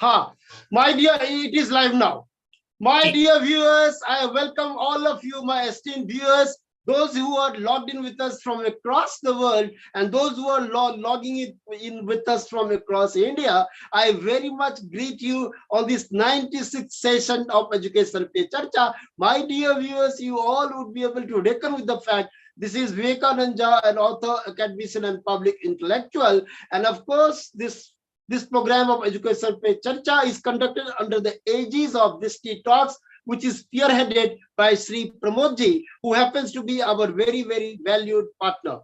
Ha, my dear, it is live now. My Okay. dear viewers, I welcome all of you, my esteemed viewers, those who are logged in with us from across the world and those who are logging in with us from across India. I very much greet you on this 96th session of Education Pe Charcha. My dear viewers, you all would be able to reckon with the fact this is Vivekanand, an author, academician, and public intellectual. And of course, this program of Education Pe Charcha is conducted under the aegis of this tea talks, which is spearheaded by Sri Pramodji, who happens to be our very, very valued partner.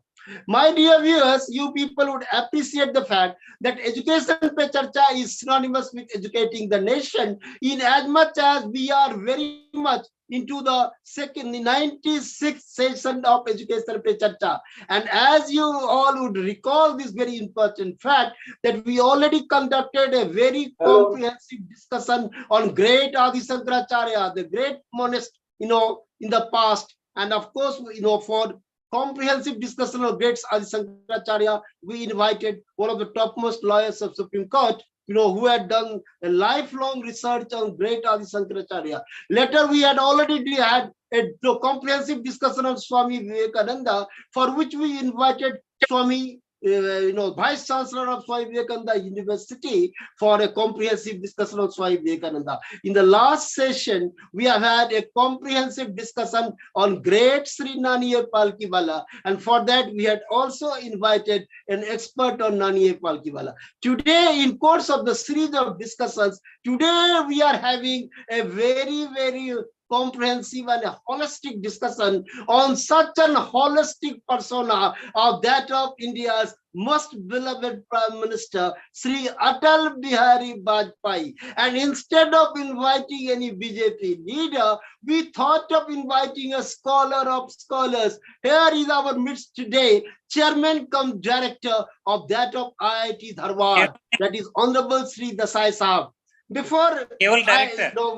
My dear viewers, you people would appreciate the fact that Education Pe Charcha is synonymous with educating the nation, in as much as we are very much into the 96th session of Education Pe Charcha. And as you all would recall this very important fact, that we already conducted a very comprehensive discussion on great Adi Shankaracharya, the great monist, in the past. And of course, for comprehensive discussion of great Adi Shankaracharya, we invited one of the topmost lawyers of Supreme Court, who had done a lifelong research on great Adi Shankaracharya. Later, we had already had a comprehensive discussion on Swami Vivekananda, for which we invited Swami Vice Chancellor of Swami Vivekananda University for a comprehensive discussion on Swami Vivekananda. In the last session, we have had a comprehensive discussion on great Sri Naniye Palkiwala, and for that we had also invited an expert on Naniye Palkiwala. Today, in course of the series of discussions, today we are having a very, very comprehensive and a holistic discussion on such an holistic persona of that of India's most beloved Prime Minister, Sri Atal Bihari Vajpayee. And instead of inviting any BJP leader, we thought of inviting a scholar of scholars. Here is our midst today, chairman cum director of that of IIT Dharwad, that is Honorable Sri Desai Sahab. Before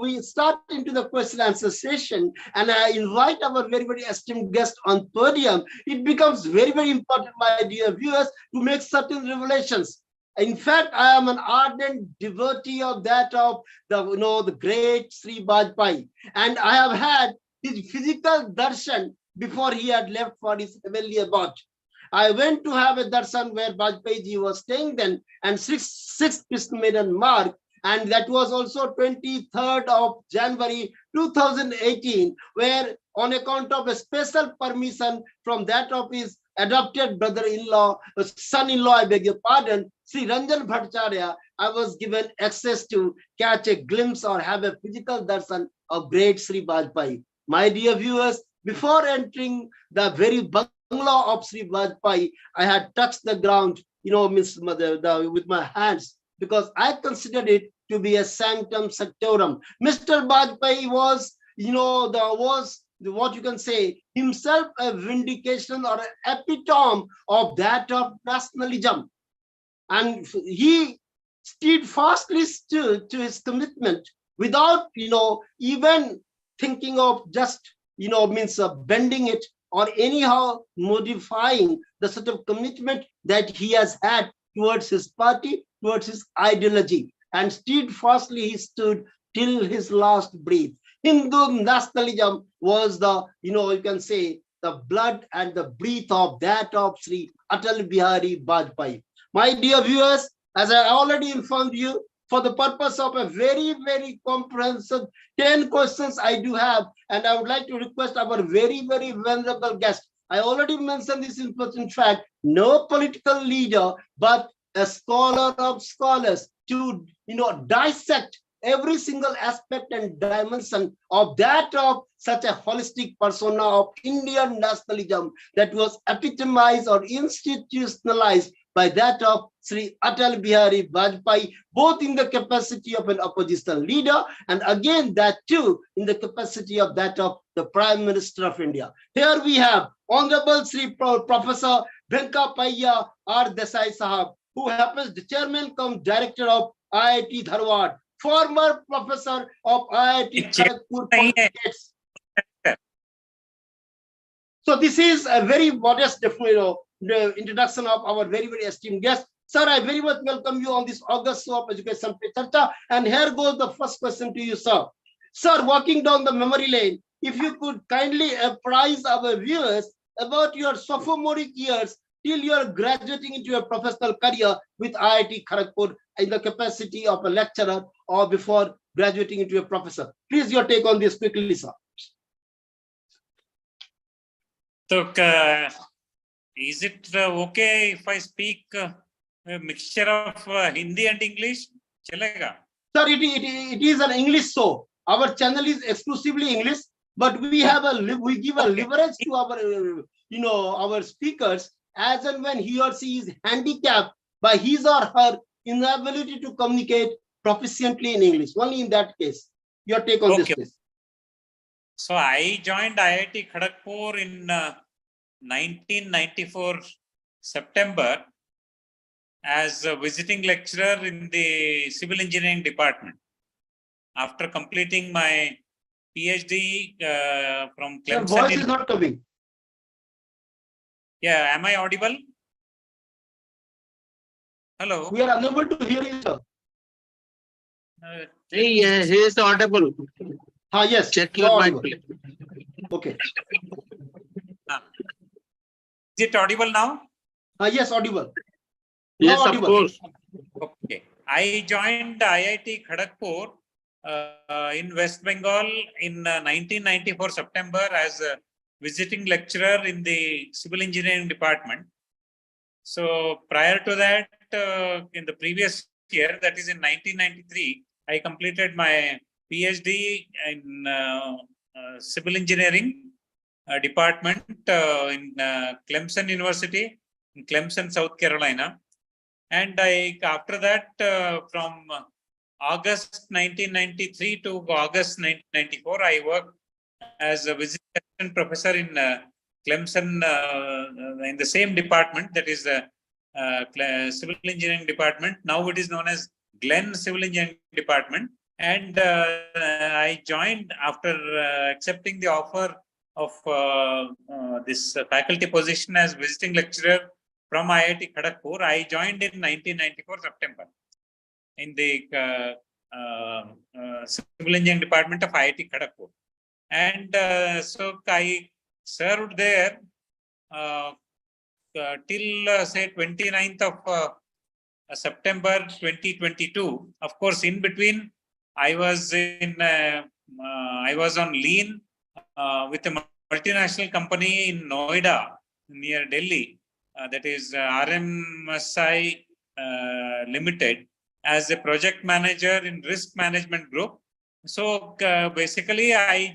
we start into the question answer session, and I invite our very, very esteemed guest on podium, it becomes very, very important, my dear viewers, to make certain revelations. In fact, I am an ardent devotee of that of the great Sri Vajpayee, and I have had his physical darshan before he had left for his heavenly abode. I went to have a darshan where Vajpayee ji was staying then, and 6th Krishna Mark, and that was also 23rd of January 2018, where on account of a special permission from that of his adopted brother-in-law, son-in-law, I beg your pardon, Sri Ranjan Bhattacharya, I was given access to catch a glimpse or have a physical darshan of great Sri Vajpayee. My dear viewers, before entering the very bungalow of Sri Vajpayee, I had touched the ground, with my hands, because I considered it to be a sanctum sanctorum. Mr. Vajpayee was, what you can say, himself a vindication or an epitome of that of nationalism. And he steadfastly stood to his commitment without, even thinking of just, bending it or anyhow modifying the sort of commitment that he has had towards his party, towards his ideology, and steadfastly he stood till his last breath. Hindu nationalism was the, you can say, the blood and the breath of that of Sri Atal Bihari Vajpayee. My dear viewers, as I already informed you, for the purpose of a very, very comprehensive 10 questions I do have, and I would like to request our very, very venerable guest. I already mentioned this important fact, no political leader, but a scholar of scholars to, dissect every single aspect and dimension of that of such a holistic persona of Indian nationalism that was epitomized or institutionalized by that of Sri Atal Bihari Vajpayee, both in the capacity of an opposition leader and again that too in the capacity of that of the Prime Minister of India. Here we have Honorable Sri Professor Venkappiya R. Desai Sahab, who happens the chairman cum director of IIT Dharwad, former professor of IIT Kharagpur for decades. So this is a very modest, the introduction of our very, very esteemed guest. Sir, I very much welcome you on this August show of Education Pe Charcha. And here goes the first question to you, sir. Sir, walking down the memory lane, if you could kindly apprise our viewers about your sophomoric years till you are graduating into your professional career with IIT Kharagpur in the capacity of a lecturer or before graduating into a professor. Please, your take on this quickly, sir. So, is it okay if I speak a mixture of Hindi and English? Chalega? Sir, it is an English show. Our channel is exclusively English, but we have we give a leverage to our our speakers as and when he or she is handicapped by his or her inability to communicate proficiently in English. Only in that case. Your take on this, please. So I joined IIT Kharagpur in 1994 September as a visiting lecturer in the civil engineering department. After completing my PhD from Clemson. Your voice is not coming. Yeah, am I audible? Hello. We are unable to hear you, sir. He is audible. Yes. Check your mic. Okay. Is it audible now? Yes, audible. Yes, audible. Of course. Okay. I joined IIT Kharagpur in West Bengal in 1994 September as a visiting lecturer in the civil engineering department. So prior to that, in the previous year, that is in 1993, I completed my PhD in civil engineering department in Clemson University in Clemson, South Carolina. And after that, from August 1993 to August 1994, I worked as a visiting professor in Clemson in the same department, that is the civil engineering department. Now it is known as Glenn Civil Engineering Department. And I joined after accepting the offer of this faculty position as visiting lecturer from IIT Kharagpur. I joined in 1994 September in the civil engineering department of IIT Kharagpur. And so I served there till say 29th of September 2022. Of course, in between, I was on lean with a multinational company in Noida near Delhi, that is RMSI Limited, as a project manager in risk management group. So basically, I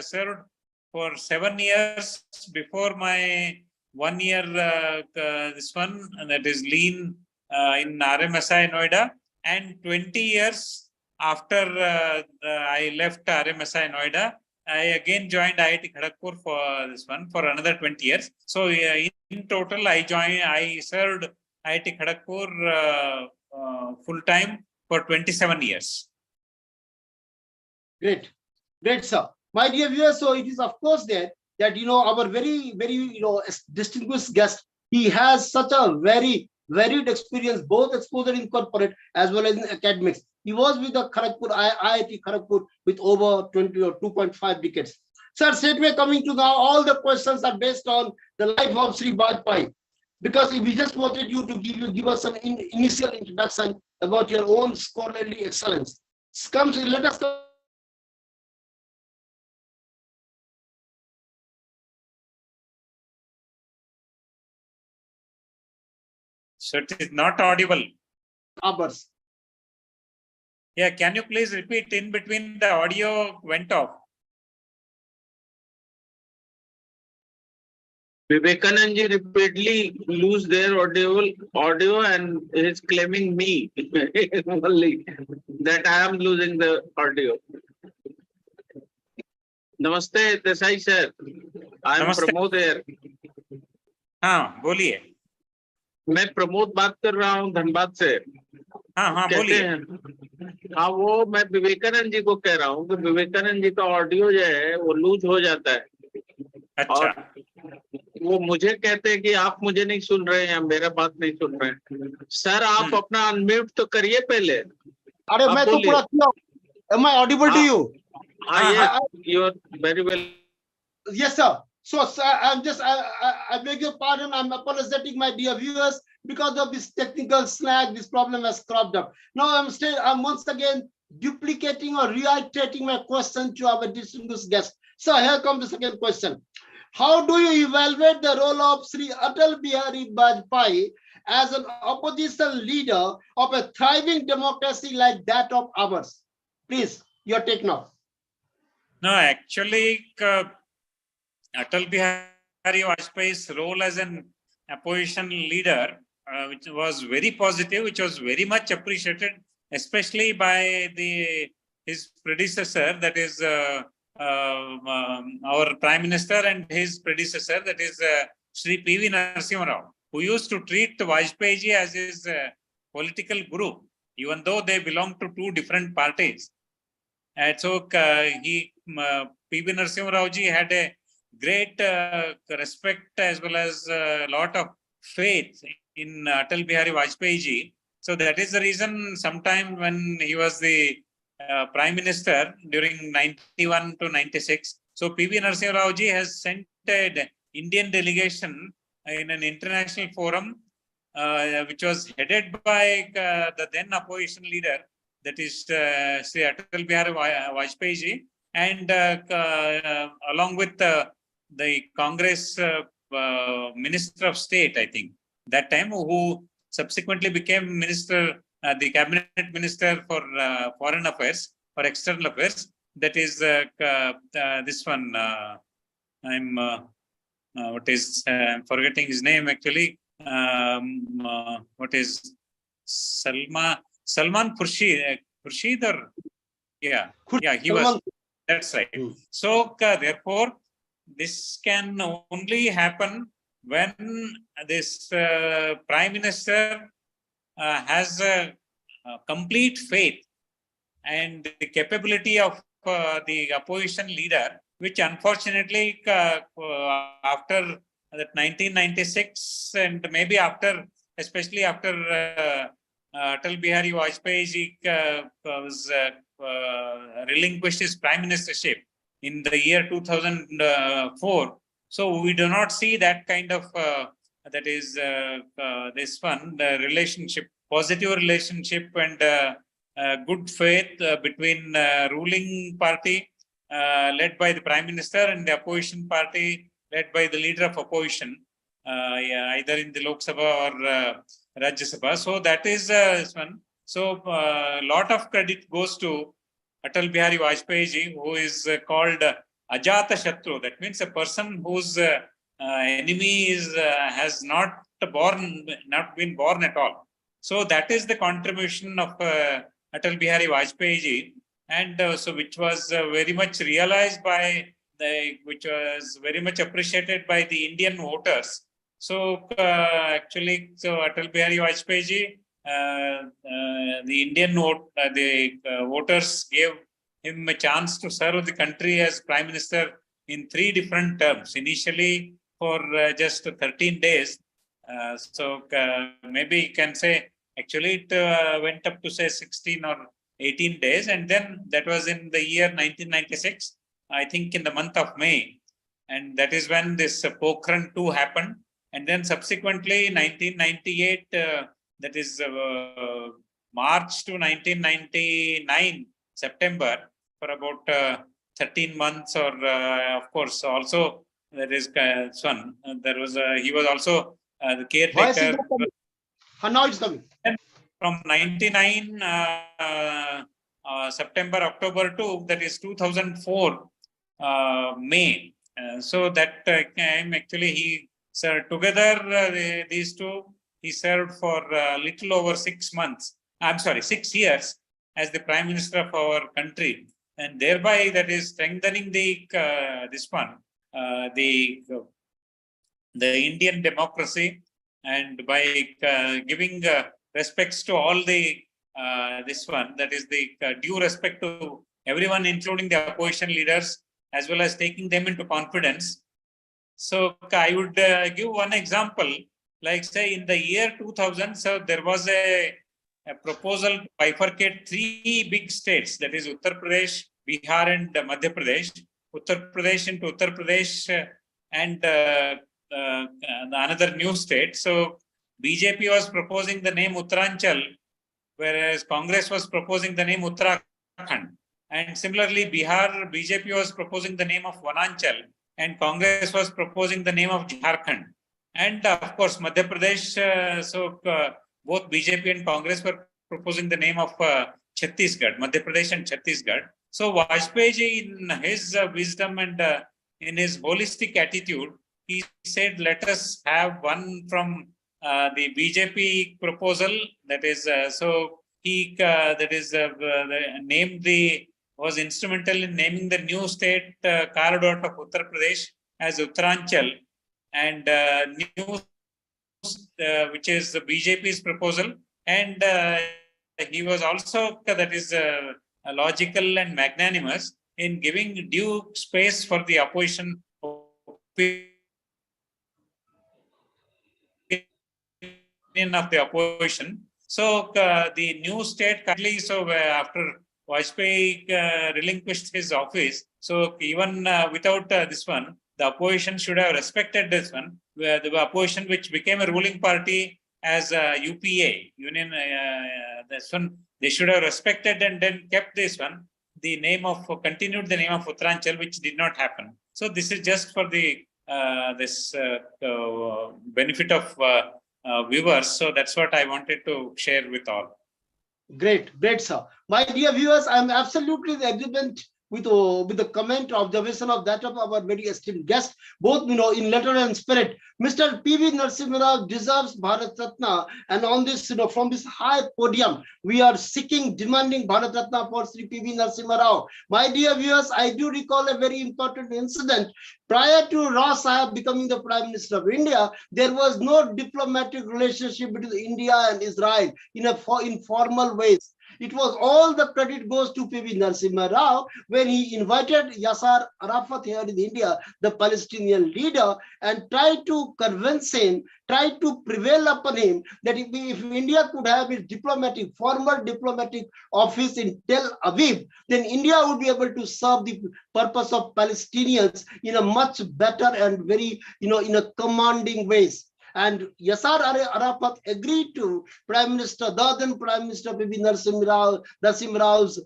served for 7 years before my 1 year, this one, that is lean in RMSI Noida, and 20 years after I left RMSI Noida, I again joined IIT Kharagpur for this one for another 20 years. So in total, I served IIT Kharagpur full time for 27 years. Great, sir. My dear viewers, so it is of course there that our very distinguished guest. He has such a very varied experience, both exposure in corporate as well as in academics. He was with the IIT Kharagpur with over 20 or 2.5 decades. Sir, straightway coming to now, all the questions are based on the life of Sri Vajpayee. Because we just wanted you to give us an initial introduction about your own scholarly excellence. Let us come. So it is not audible. Hours. Yeah, can you please repeat? In between, the audio went off. Vivekanand ji repeatedly lose their audio and is claiming me only that I am losing the audio. Namaste, Desai sir. I am Pramod here. हाँ, बोलिए. मैं प्रमोद बात कर रहा हूँ धनबाद से. हाँ, बोलिए. हाँ, वो मैं विवेकानंद जी को कह रहा हूँ कि विवेकानंद जी का ऑडियो जो है वो लूज हो जाता है. अच्छा. वो मुझे कहते हैं कि आप मुझे नहीं सुन रहे हैं, मेरा बात नहीं सुन रहे हैं। सर आप अपना अनम्यूट तो करिए पहले। अरे आप मैं तो बोलिए। पूरा किया। Am I audible to हाँ you? हाँ, ये you are very well. Yes, sir. So, sir, I beg your pardon. I'm apologetic, my dear viewers, because of this technical snag. This problem has cropped up. Now, I'm once again duplicating or reiterating my question to our distinguished guest. So, here comes the second question. How do you evaluate the role of Sri Atal Bihari Vajpayee as an opposition leader of a thriving democracy like that of ours? Please, your take now. No, actually, Atal Bihari Vajpayee's role as an opposition leader, which was very positive, which was very much appreciated, especially by his predecessor, that is our Prime Minister, and his predecessor, that is Sri P.V. Narasimha Rao, who used to treat Vajpayee as his political guru, even though they belong to two different parties. And so P.V. Narasimha Rao ji had a great respect as well as a lot of faith in Atal Bihari Vajpayee ji. So that is the reason sometime when he was the Prime Minister during 91 to 96, so P.V. Narasimha Rao ji has sent an Indian delegation in an international forum which was headed by the then opposition leader, that is Sri Atal Bihari Vajpayee ji, and along with the Congress Minister of State, I think, that time, who subsequently became Minister, the Cabinet Minister for Foreign Affairs, or External Affairs, that is this one, I'm forgetting his name actually, what is Salman Khurshid, or yeah, he was. That's right. So therefore, this can only happen when this Prime Minister has a complete faith and the capability of the opposition leader, which unfortunately after that 1996 and maybe after, especially after Atal Bihari Vajpayee ji was relinquished his prime ministership in the year 2004. So we do not see that kind of that is this one, the relationship, positive relationship and good faith between ruling party led by the prime minister and the opposition party led by the leader of opposition, either in the Lok Sabha or Rajya Sabha. So that is this one. So a lot of credit goes to Atal Bihari Vajpayee ji, who is called Ajata Shatru. That means a person whose enemy is has not been born at all. So that is the contribution of Atal Bihari Vajpayee ji, and so which was very much realized by which was very much appreciated by the Indian voters. So actually, so Atal Bihari Vajpayee ji, the Indian voters gave him a chance to serve the country as Prime Minister in 3 different terms. Initially for just 13 days. So maybe you can say actually it went up to say 16 or 18 days, and then that was in the year 1996, I think in the month of May, and that is when this Pokhran 2 happened, and then subsequently 1998, that is March to 1999 September, for about 13 months, or of course also there is son. There was he was also the caretaker. Now it's coming. From 99 September, October to that is 2004 May. So that time actually he served together, these two, he served for little over 6 months. I'm sorry, 6 years as the Prime Minister of our country, and thereby that is strengthening the this one, the Indian democracy, and by giving respects to all the this one, that is the due respect to everyone, including the opposition leaders, as well as taking them into confidence. So I would give one example, like say in the year 2000, so there was a proposal to bifurcate three big states, that is Uttar Pradesh, Bihar and Madhya Pradesh. Uttar Pradesh into Uttar Pradesh and another new state. So BJP was proposing the name Uttaranchal, whereas Congress was proposing the name Uttarakhand. And similarly, Bihar, BJP was proposing the name of Vananchal, and Congress was proposing the name of Jharkhand. And of course, Madhya Pradesh, both BJP and Congress were proposing the name of Chhattisgarh, Madhya Pradesh and Chhattisgarh. So Vajpayee, in his wisdom and in his holistic attitude, he said, let us have one from the BJP proposal. That is, so he named was instrumental in naming the new state carved out of Uttar Pradesh as Uttaranchal, and new which is the BJP's proposal. And he was also logical and magnanimous in giving due space for the opposition of the opposition. So the new state currently, so after Vajpayee relinquished his office, so even without this one, the opposition should have respected this one. The opposition which became a ruling party as UPA, Union, this one, they should have respected and then kept this one, the name of, continued the name of Uttaranchal, which did not happen. So this is just for the benefit of viewers. So that's what I wanted to share with all. Great, sir. My dear viewers, I'm absolutely in agreement with the comment, observation of that of our very esteemed guest, both in letter and spirit. Mr. P.V. Narasimha Rao deserves Bharat Ratna, and on this, from this high podium, we are demanding Bharat Ratna for Sri P.V. Narasimha Rao. My dear viewers, I do recall a very important incident. Prior to Rao Sahib becoming the Prime Minister of India, there was no diplomatic relationship between India and Israel in formal ways. It was all the credit goes to P.V. Narasimha Rao when he invited Yasser Arafat here in India, the Palestinian leader, and tried to convince him, tried to prevail upon him that if India could have its formal diplomatic office in Tel Aviv, then India would be able to serve the purpose of Palestinians in a much better and very, in a commanding ways. And Yasser Arafat agreed to the then Prime Minister P.V. Narasimha Rao's,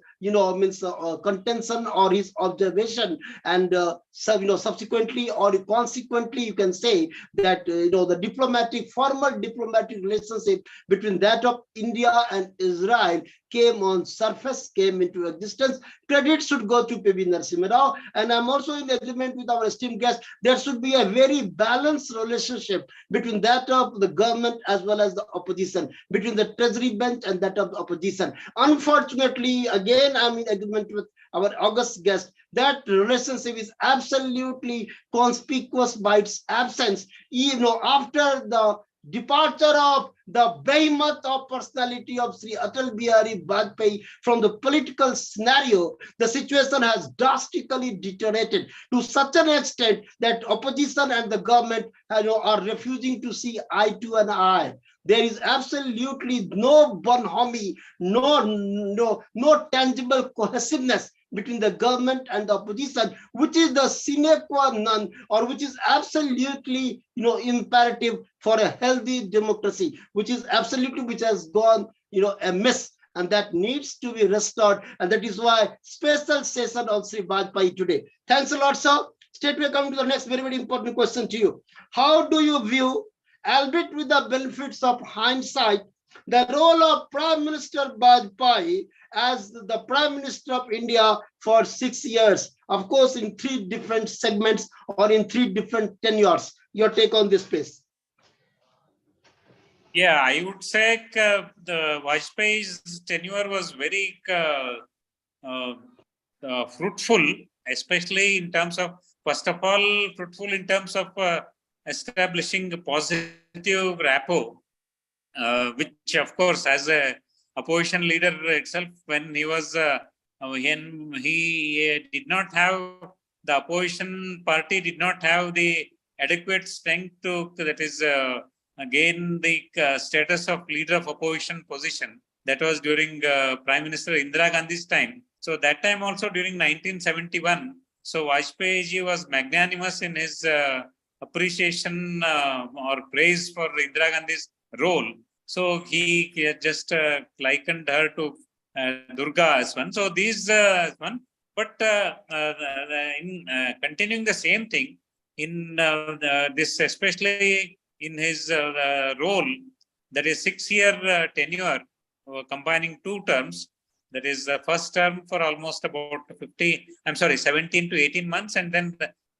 contention or his observation, and subsequently or consequently, you can say that the formal diplomatic relationship between that of India and Israel came into existence. Credit should go to P.V. Narasimha Rao, and I'm also in agreement with our esteemed guest. There should be a very balanced relationship between that of the government as well as the opposition, between the treasury bench and that of the opposition. Unfortunately, again, I'm in agreement with our august guest, that relationship is absolutely conspicuous by its absence. After the departure of the behemoth of personality of Sri Atal Bihari Vajpayee from the political scenario, the situation has drastically deteriorated to such an extent that opposition and the government are refusing to see eye to an eye. There is absolutely no bonhomie, no tangible cohesiveness between the government and the opposition, which is the sine qua non, or which is absolutely imperative for a healthy democracy, which has gone amiss, and that needs to be restored. And that is why special session of Sri Vajpayee today. Thanks a lot, sir. Straight we come to the next very, very important question to you. How do you view, albeit with the benefits of hindsight, the role of Prime Minister Vajpayee as the Prime Minister of India for 6 years, of course, in 3 different segments or in 3 different tenures? Your take on this, please. Yeah, I would say the Vajpayee's tenure was very fruitful, especially in terms of, first of all, fruitful in terms of establishing a positive rapport, which, of course, as a opposition leader itself, when he was, he did not have, the opposition party did not have the adequate strength to, that is, gain the status of leader of opposition position. That was during Prime Minister Indira Gandhi's time. So that time also during 1971, so Vajpayee ji was magnanimous in his appreciation or praise for Indira Gandhi's role. So he just likened her to Durga as one. So these one, but in continuing the same thing in this, especially in his role, that is 6-year tenure, combining 2 terms. That is the first term for almost about 17 to 18 months, and then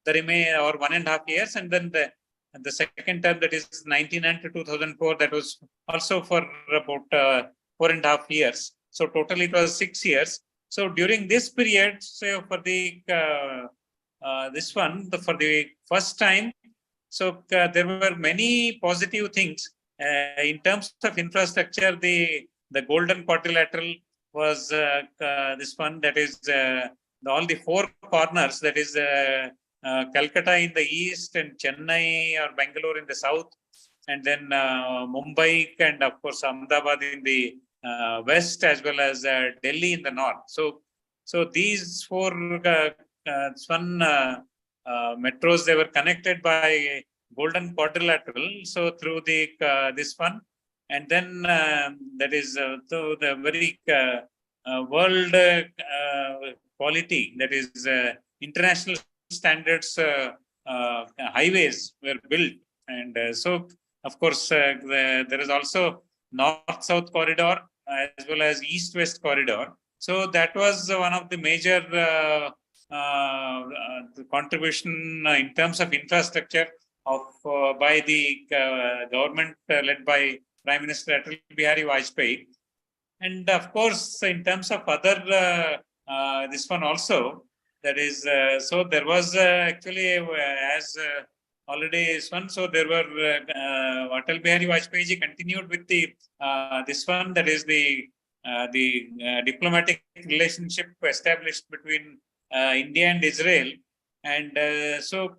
the remaining or 1.5 years, and then the second term, that is 1999 to 2004, that was also for about 4.5 years. So totally it was 6 years. So during this period, so for the this one, for the first time, so there were many positive things in terms of infrastructure. The Golden Quadrilateral was this one, that is all the 4 corners, that is Calcutta in the east and Chennai or Bangalore in the south, and then Mumbai and of course Ahmedabad in the west, as well as Delhi in the north. So these 4 metros, they were connected by Golden Quadrilateral. So through the this one, and then that is so the very world quality, that is international standards highways were built, and so of course there is also north-south corridor as well as east-west corridor. So that was one of the major contribution in terms of infrastructure of by the government led by Prime Minister Atal Bihari Vajpayee. And of course, in terms of other this one also, that is so there was actually as already this one. So there were Atal Bihari Vajpayee ji continued with the this one, that is the diplomatic relationship established between India and Israel. And so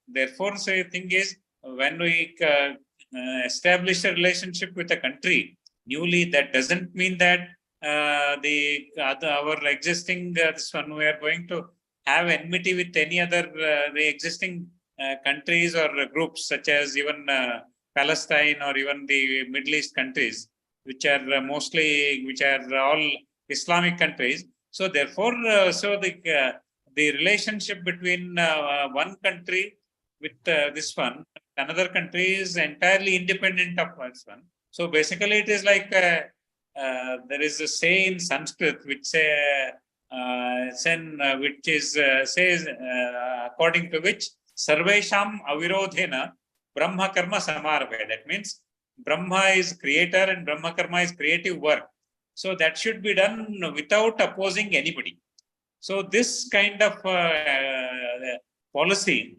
therefore, so the thing is, when we establish a relationship with a country newly, that doesn't mean that our existing this one, we are going to have enmity with any other the existing countries or groups, such as even Palestine or even the Middle East countries, which are which are all Islamic countries. So therefore, so the relationship between one country with this one, another country, is entirely independent of this one. So basically, it is like there is a say in Sanskrit which which is says according to which Sarvesham Avirodhena Brahma Karma Samarve. That means Brahma is creator and Brahma Karma is creative work. So that should be done without opposing anybody. So this kind of policy,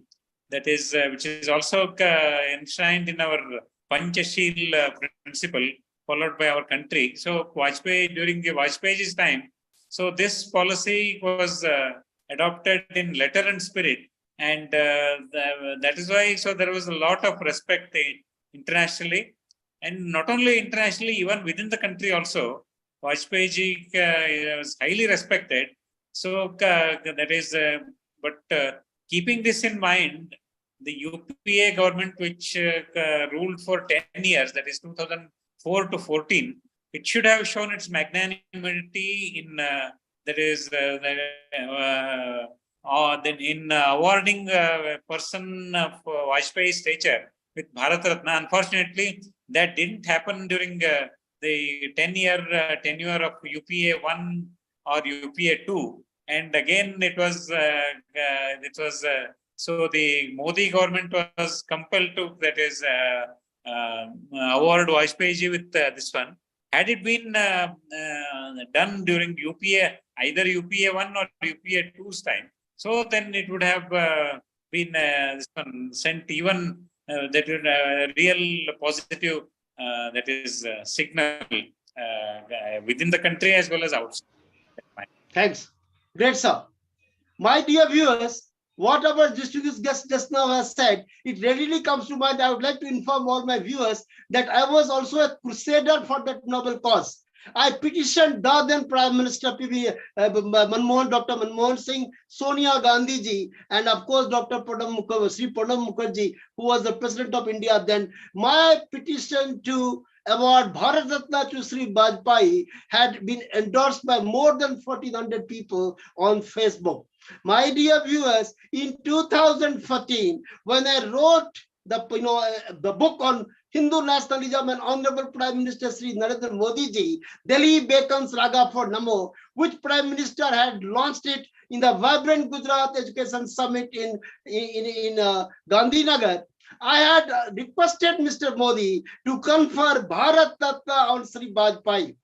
that is which is also enshrined in our Panchashil principle followed by our country. So Vajpayee, during the Vajpayee's time, so this policy was adopted in letter and spirit, and that is why so there was a lot of respect internationally, and not only internationally, even within the country also. Vajpayee ji was highly respected. So that is, but keeping this in mind, the UPA government, which ruled for 10 years, that is 2004 to 14, it should have shown its magnanimity in that is then in awarding a person of Vajpayee's stature with Bharat Ratna. Unfortunately, that didn't happen during the 10-year tenure of UPA 1 or UPA 2. And again, it was so the Modi government was compelled to, that is, award Vajpayee ji with this one. Had it been done during UPA, either UPA 1 or UPA 2's time, so then it would have been this one sent even that would real positive that is signal within the country as well as outside. Thanks. Great, sir. My dear viewers, Whatever distinguished guest just now has said, it readily comes to mind. I would like to inform all my viewers that I was also a crusader for that noble cause. I petitioned the then Prime Minister Dr. Manmohan Singh, Sonia Gandhi ji, and of course Dr. Sri Pranab Mukherjee, who was the President of India then. My petition to award Bharat Ratna to Sri Vajpayee had been endorsed by more than 1,400 people on Facebook. My dear viewers, in 2014, when I wrote the book on Hindu nationalism and Honorable Prime Minister Sri Narendra Modi ji, Delhi Beckons Raga for Namo, which Prime Minister had launched it in the vibrant Gujarat Education Summit in Gandhinagar. I had requested Mr. Modi to confer Bharat Ratna on Sri Vajpayee.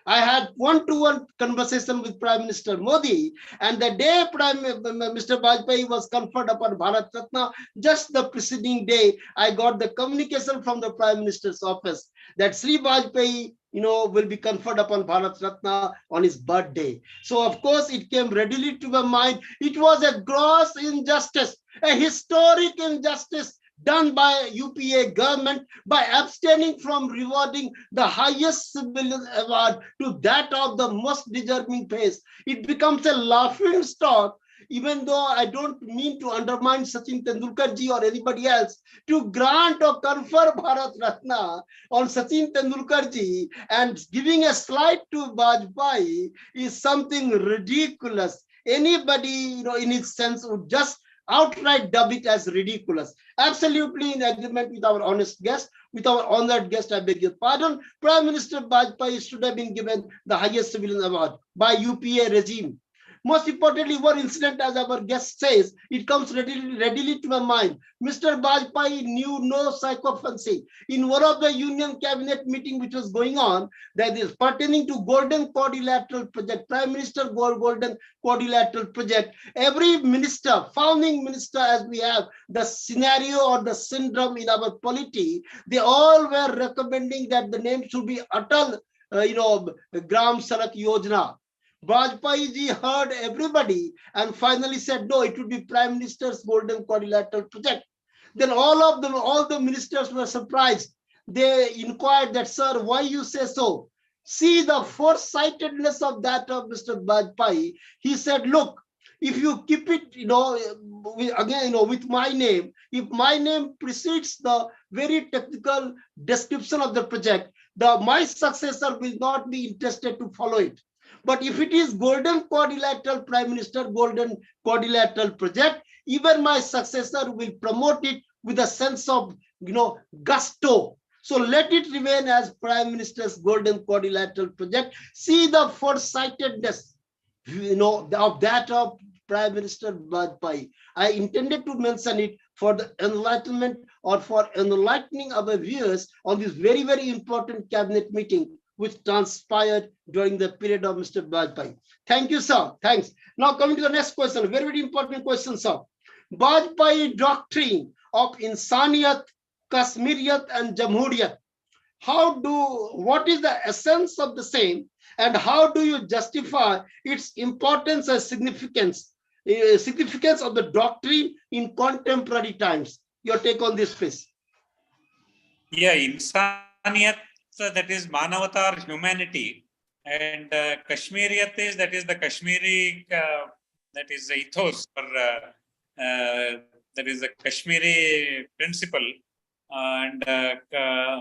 I had one-to-one conversation with Prime Minister Modi, and the day Mr. Vajpayee was conferred upon Bharat Ratna, just the preceding day, I got the communication from the Prime Minister's office that Sri Vajpayee, will be conferred upon Bharat Ratna on his birthday. So, of course, it came readily to my mind. It was a gross injustice, a historic injustice done by UPA government by abstaining from rewarding the highest civilian award to that of the most deserving face. It becomes a laughing stock, even though I don't mean to undermine Sachin Tendulkar ji or anybody else, to grant or confer Bharat Ratna on Sachin Tendulkar ji and giving a slight to Vajpayee is something ridiculous. Anybody, in its sense would just outright dub it as ridiculous. Absolutely in agreement with our honest guest, with our honored guest, I beg your pardon. Prime Minister Vajpayee should have been given the highest civilian award by UPA regime. Most importantly, one incident, as our guest says, it comes readily to my mind. Mr. Vajpayee knew no sycophancy. In one of the Union Cabinet meeting which was going on, that is pertaining to Golden Quadrilateral Project, Prime Minister Golden Quadrilateral Project, every minister, founding minister as we have, the scenario or the syndrome in our polity, they all were recommending that the name should be Atal, Gram Sadak Yojana. Vajpayee ji heard everybody and finally said, no, it would be Prime Minister's Golden Quadrilateral Project. Then all the ministers were surprised. They inquired that, sir, why you say so? See the foresightedness of that of Mr. Vajpayee. He said, look, if you keep it, with my name, if my name precedes the very technical description of the project, my successor will not be interested to follow it. But if it is Golden Quadrilateral Prime Minister, Golden Quadrilateral Project, even my successor will promote it with a sense of, gusto. So let it remain as Prime Minister's Golden Quadrilateral Project. See the foresightedness, of that of Prime Minister Vajpayee. I intended to mention it for the enlightenment or for enlightening our viewers on this very, very important cabinet meeting which transpired during the period of Mr. Vajpayee. Thank you, sir. Thanks. Now coming to the next question, very, very important question, sir. Vajpayee doctrine of Insaniyat, Kashmiriyat and Jamhuriyat. What is the essence of the same and how do you justify its importance and significance of the doctrine in contemporary times? Your take on this, please. Yeah, Insaniyat, that is Manavatar, humanity, and Kashmiriyat is, that is the Kashmiri, that is the ethos, or that is the Kashmiri principle, and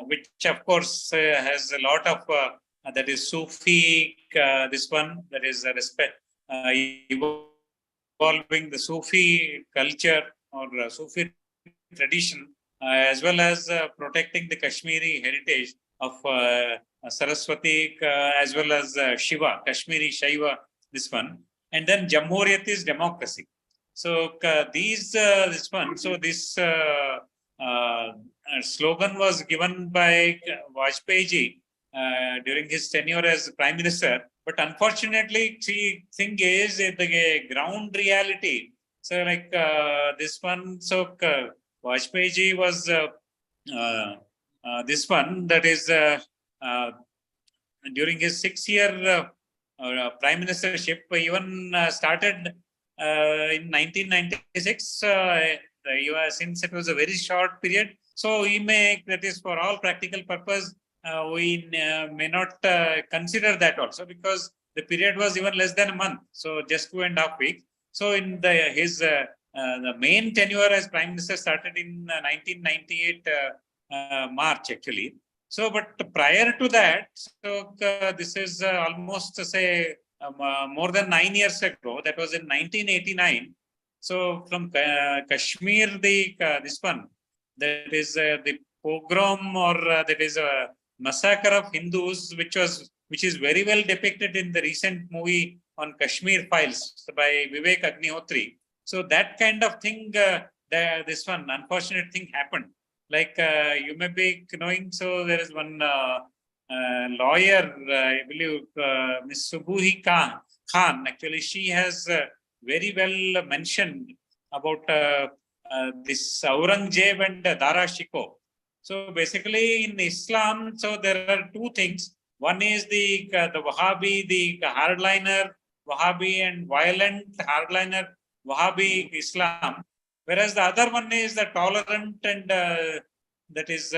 which of course has a lot of, that is Sufi, this one, that is respect, evolving the Sufi culture or Sufi tradition, as well as protecting the Kashmiri heritage of Saraswati, as well as Shiva, Kashmiri Shaiva, this one. And then Jamhuriyat is democracy. So this one, so this slogan was given by Vajpayee ji during his tenure as Prime Minister. But unfortunately, the thing is the ground reality. So like this one, so Vajpayee ji was this one, that is during his 6-year prime ministership, even started in 1996, since it was a very short period, so we may, that is for all practical purpose, we may not consider that also, because the period was even less than a month, so just 2.5 weeks. So in his the main tenure as Prime Minister started in 1998 March actually. So, but prior to that, so this is almost say more than 9 years ago. That was in 1989. So from Kashmir, this one, that is the pogrom, or that is a massacre of Hindus, which is very well depicted in the recent movie on Kashmir Files by Vivekanand. So that kind of thing, this one unfortunate thing happened. Like you may be knowing, so there is one lawyer, I believe, Miss Subuhi Khan. Actually, she has very well mentioned about this Aurangzeb and Dara Shikoh. So basically, in Islam, so there are two things. One is the Wahhabi, the hardliner Wahhabi and violent hardliner Wahhabi Islam, whereas the other one is the tolerant and that is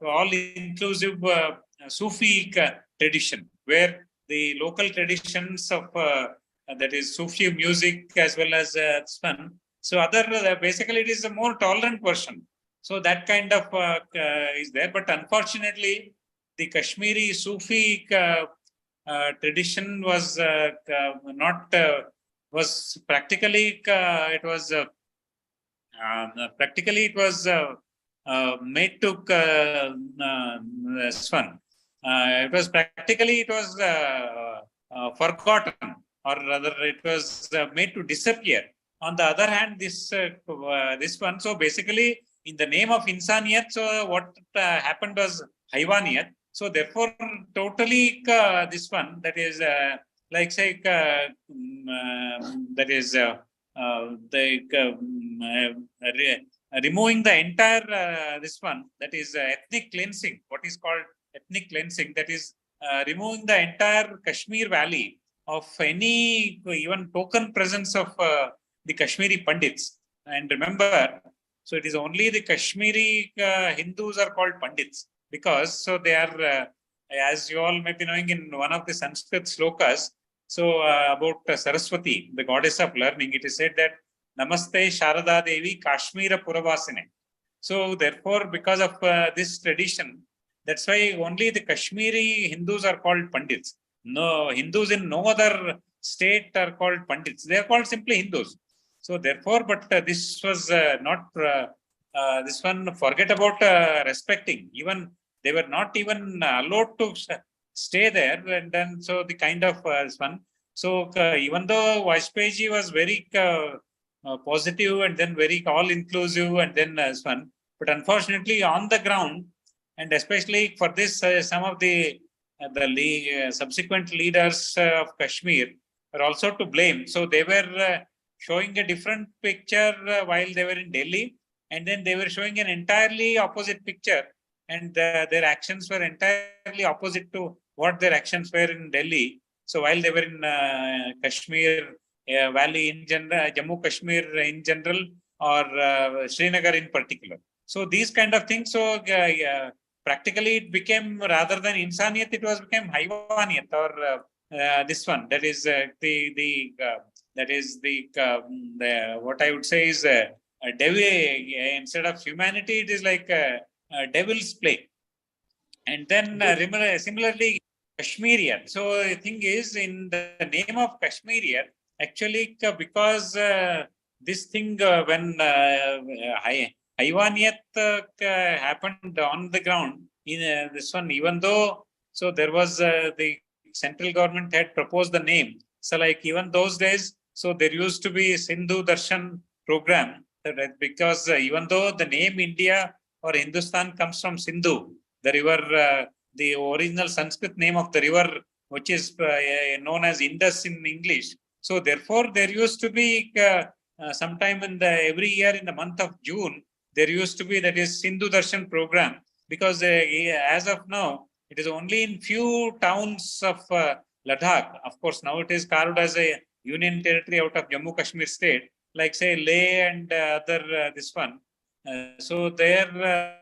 all-inclusive Sufi tradition, where the local traditions of that is Sufi music as well as this one. So other basically it is a more tolerant version. So that kind of is there, but unfortunately, the Kashmiri Sufi tradition was not was practically it was made to this one. It was practically forgotten, or rather it was made to disappear. On the other hand, this one. So basically, in the name of insaniyat, so what happened was haywaniyat. So therefore, totally this one, that is like say that is removing the entire this one, that is ethnic cleansing. What is called ethnic cleansing? That is removing the entire Kashmir Valley of any even token presence of the Kashmiri Pandits. And remember, so it is only the Kashmiri Hindus are called Pandits, because so they are, as you all may be knowing, in one of the Sanskrit slokas, so about Saraswati, the goddess of learning, it is said that Namaste Sharada Devi Kashmira Puravasine. So therefore, because of this tradition, that's why only the Kashmiri Hindus are called Pandits. No, Hindus in no other state are called Pandits. They are called simply Hindus. So therefore, but this was not, this one, forget about respecting. Even they were not even allowed to stay there. And then, so the kind of this one. So even though Vajpayee was very positive and then very all-inclusive and then this one, but unfortunately on the ground, and especially for this, some of the subsequent leaders of Kashmir are also to blame. So they were showing a different picture while they were in Delhi, and then they were showing an entirely opposite picture, and their actions were entirely opposite to what their actions were in Delhi. So while they were in Kashmir Valley in general, Jammu Kashmir in general, or Srinagar in particular. So these kind of things. So practically it became, rather than insaniyat, it was became haywaniyat, or this one. That is that is the what I would say is a devil. Instead of humanity, it is like a devil's play. And then similarly, Kashmirian. So the thing is, in the name of Kashmirian, actually, because this thing when haywaniyat happened on the ground in this one, even though so there was the central government had proposed the name. So like even those days, so there used to be Sindhu Darshan program, because even though the name India or Hindustan comes from Sindhu, the river, the original Sanskrit name of the river, which is known as Indus in English. So therefore, there used to be sometime in every year in the month of June, there used to be, that is Sindhu Darshan program, because as of now, it is only in few towns of Ladakh. Of course, now it is carved as a union territory out of Jammu Kashmir state, like say Leh and other this one. So there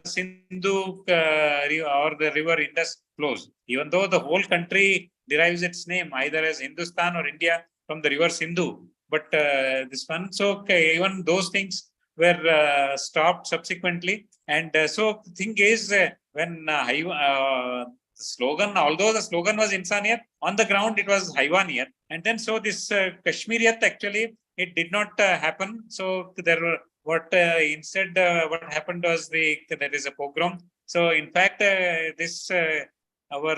Sindhu or the river Indus flows. Even though the whole country derives its name either as Hindustan or India from the river Sindhu, but this one, so even those things were stopped subsequently. And so the thing is, when the slogan, although the slogan was Insaniyat, on the ground it was Haywaniyat. And then so this Kashmiriyat actually, it did not happen. So there were instead what happened was there is a pogrom. So in fact, this our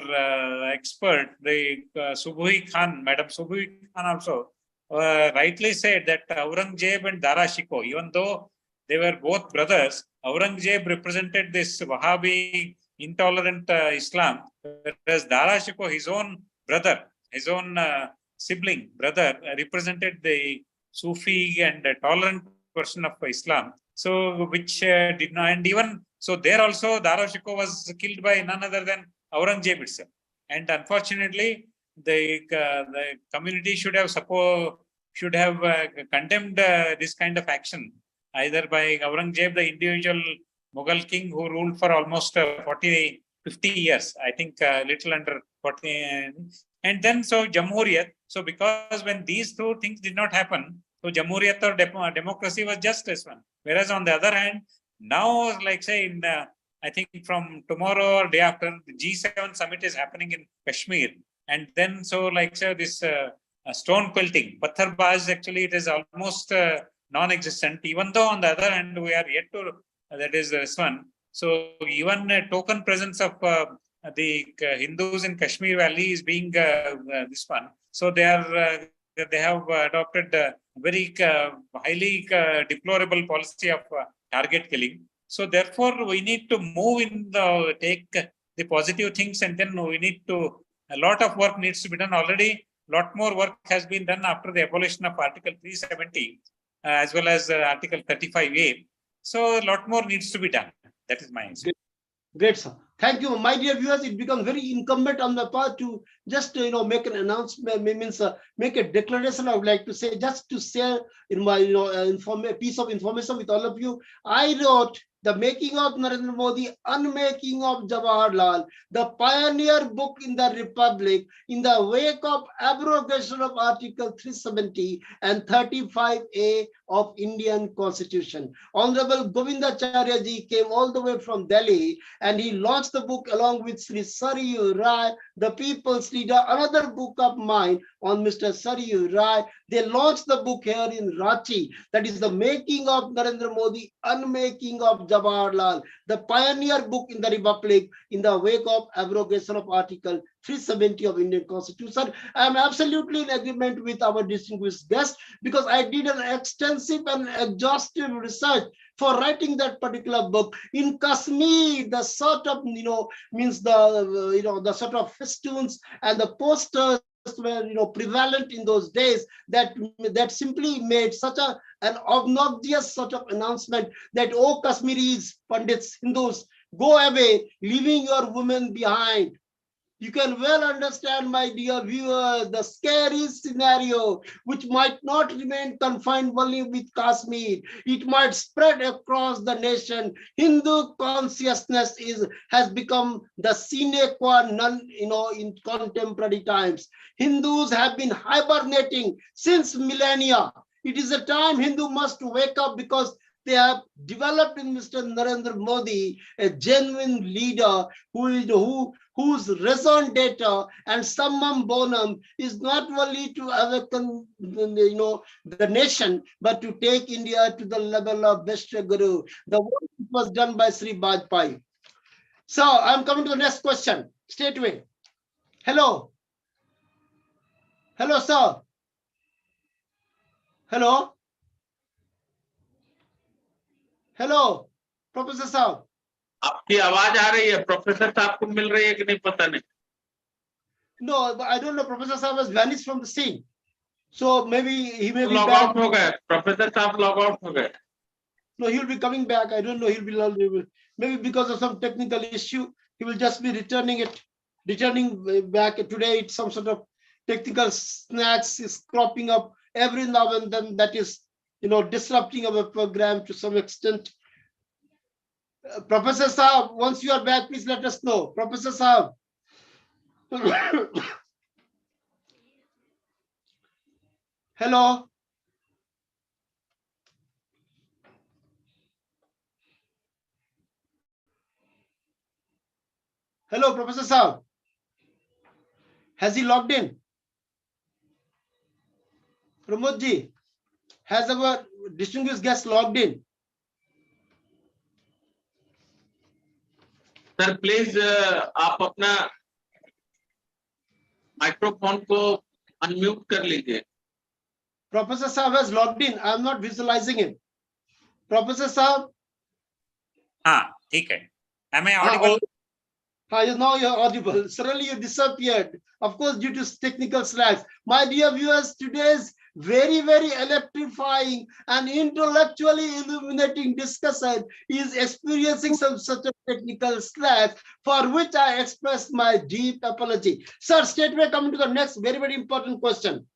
expert, the Subhui Khan, Madam Subhui Khan also rightly said that Aurangzeb and Dara Shikoh, even though they were both brothers, Aurangzeb represented this Wahhabi intolerant Islam, whereas Dara Shikoh, his own brother, his own sibling brother, represented the Sufi and tolerant version of Islam. So which did not, and even so there also Dara Shikoh was killed by none other than Aurangzeb itself. And unfortunately, the community should have condemned this kind of action, either by Aurangzeb, the individual Mughal king who ruled for almost 50 years, I think little under 40. And then so Jamhuriyat. So because when these two things did not happen, so Jamhuriyat or democracy was just this one. Whereas on the other hand, now, like say in I think from tomorrow or day after, the G7 summit is happening in Kashmir. And then so like say this stone quilting, Pattharbaz, actually it is almost non-existent, even though on the other hand, we are yet to, that is this one. So even a token presence of the Hindus in Kashmir Valley is being this one. So they have adopted a very highly deplorable policy of target killing. So therefore, we need to move in take the positive things, and then we need to, a lot of work needs to be done already. A lot more work has been done after the abolition of Article 370, as well as Article 35A. So a lot more needs to be done. That is my answer. Great, sir. Thank you, my dear viewers. It becomes very incumbent on my part to just make an announcement, means make a declaration. I would like to say, just to share in my piece of information with all of you. I wrote The Making of Narendra Modi, Unmaking of Jawaharlal, the pioneer book in the Republic, in the wake of abrogation of Article 370 and 35A of Indian Constitution. Honorable Govindacharya ji came all the way from Delhi, and he launched the book along with Sri Sarayu Rai, the people's leader, another book of mine on Mr. Sarayu Rai. They launched the book here in Ranchi, that is The Making of Narendra Modi, Unmaking of Jawaharlal, the pioneer book in the Republic in the wake of abrogation of Article 370 of Indian Constitution. I am absolutely in agreement with our distinguished guest, because I did an extensive and exhaustive research for writing that particular book. In Kashmir, the sort of means the sort of festoons and the posters were prevalent in those days, that simply made such an obnoxious sort of announcement that, oh, Kashmiris, Pandits, Hindus, go away, leaving your women behind. You can well understand, my dear viewer, the scary scenario, which might not remain confined only with Kashmir. It might spread across the nation. Hindu consciousness has become the sine qua non, in contemporary times. Hindus have been hibernating since millennia. It is a time Hindu must wake up, because they have developed in Mr. Narendra Modi a genuine leader whose raison d'etre and summum bonum is not only to awaken the nation, but to take India to the level of Vishwa Guru. The work was done by Sri Bajpai. So I'm coming to the next question straight away. Hello. Hello, sir. Hello. Hello, Professor Saab. आपकी आवाज आ रही है, professor साहब को मिल रही है कि नहीं पता नहीं. No, but I don't know. Professor Saab has vanished from the scene, so maybe he may be log back. Out हो गए, प्रोफेसर साहब लॉग आउट हो गए. No, he'll be coming back. I don't know. He'll be maybe because of some technical issue. He will just be returning back today. It's some sort of technical snacks is cropping up every now and then that is, disrupting our program to some extent. Professor Saab, once you are back, please let us know. Professor Saab. Hello. Hello, Professor Saab. Has he logged in? Pramodji, has our distinguished guest logged in? Sir, please आप अपना microphone को unmute कर लीजिए. Professor Saab has logged in. I am not visualizing him. Professor Saab. ठीक है. Am I audible? Now you're audible. Suddenly you disappeared. Of course, due to technical slacks. My dear viewers, today's very, very electrifying and intellectually illuminating discussion is experiencing some such a technical slacks, for which I express my deep apology. Sir, straightway coming to the next very, very important question.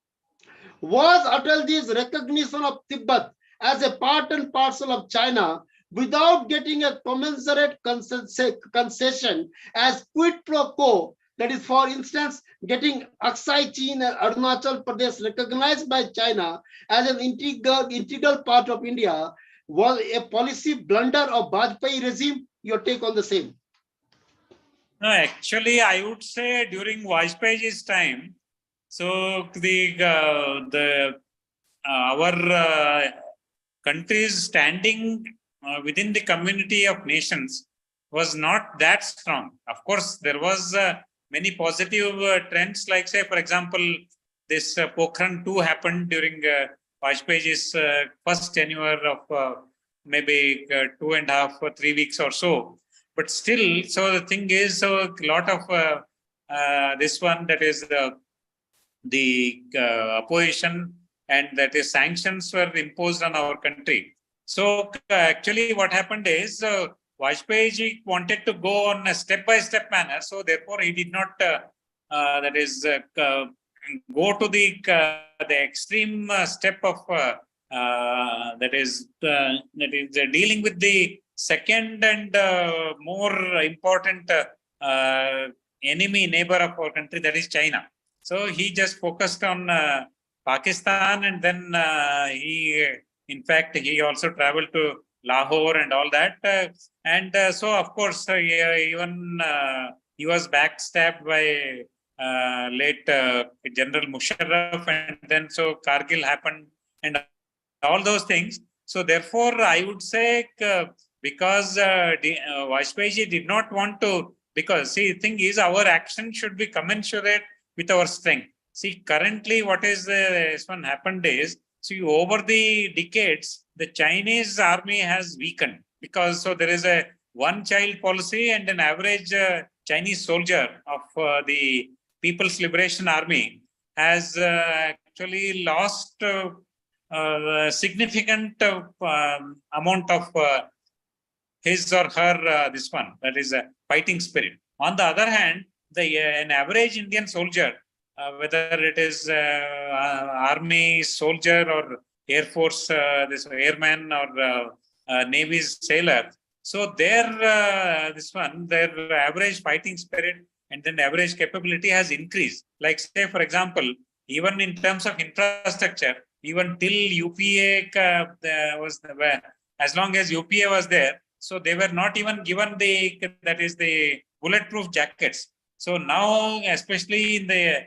Was Atalji's recognition of Tibet as a part and parcel of China without getting a commensurate concession as quid pro quo, that is, for instance, getting Aksai Chin and Arunachal Pradesh recognized by China as an integral part of India, was a policy blunder of Vajpayee regime? Your take on the same? No, actually, I would say during Vajpayee's time, so our country's standing within the community of nations was not that strong. Of course, there was many positive trends, like say, for example, this Pokhran 2 happened during Vajpayee's first tenure of maybe 2.5 or 3 weeks or so. But still, so the thing is, so a lot of this one, that is the opposition, and that is sanctions were imposed on our country. So actually what happened is Vajpayee wanted to go on a step-by-step manner. So therefore he did not go to the extreme step of that is dealing with the second and more important enemy neighbor of our country, that is China. So he just focused on Pakistan, and then in fact, he also traveled to Lahore and all that. So, of course, even he was backstabbed by late General Musharraf, and then so Kargil happened and all those things. So, therefore, I would say because Vajpayee did not want to, because see, the thing is, our action should be commensurate with our strength. See, currently, what is this one happened is, see, over the decades, the Chinese army has weakened, because so there is a one-child policy, and an average Chinese soldier of the People's Liberation Army has actually lost a significant amount of his or her this one, that is a fighting spirit. On the other hand, an average Indian soldier, whether it is army soldier or air force, this airman or navy's sailor, so their average fighting spirit and then average capability has increased. Like say, for example, even in terms of infrastructure, even till UPA was as long as UPA was there, so they were not even given the bulletproof jackets. So now, especially in the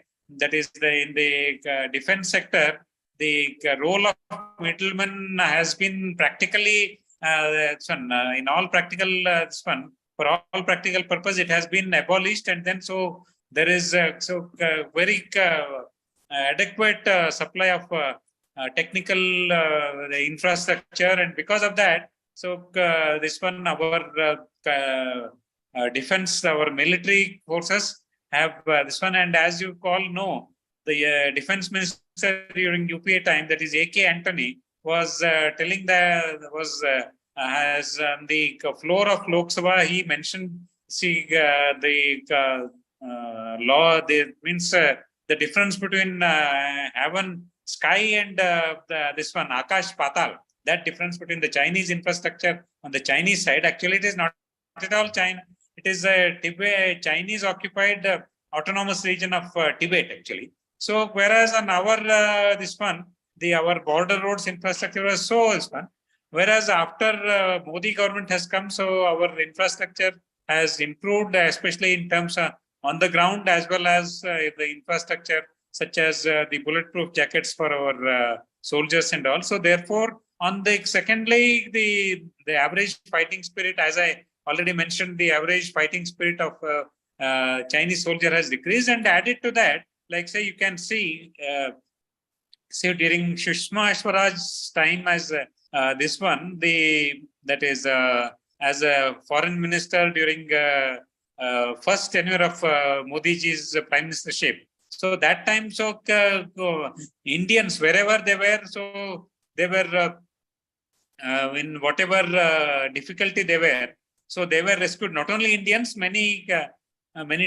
defense sector, the role of middleman has been practically in all practical for all practical purpose, it has been abolished, and then so there is very adequate supply of technical infrastructure, and because of that, so this one our defense, our military forces have this one, and as you all know, the defense minister during UPA time, that is A.K. Antony, was telling as on the floor of Lok Sabha, he mentioned, see, the law, means the difference between heaven, sky and this one, Akash Patal, that difference between the Chinese infrastructure on the Chinese side, actually it is not at all China. It is a Chinese occupied autonomous region of Tibet actually. So whereas on our our border roads infrastructure was so one. Whereas after Modi government has come, so our infrastructure has improved, especially in terms of on the ground as well as the infrastructure such as the bulletproof jackets for our soldiers and all. So therefore, on the secondly, the average fighting spirit, as I already mentioned, the average fighting spirit of Chinese soldier has decreased, and added to that, like say you can see, during Sushma Swaraj's time as this one, that is as a foreign minister during first tenure of Modi ji's prime ministership. So that time, so Indians wherever they were, so they were in whatever difficulty they were, so they were rescued. Not only Indians, many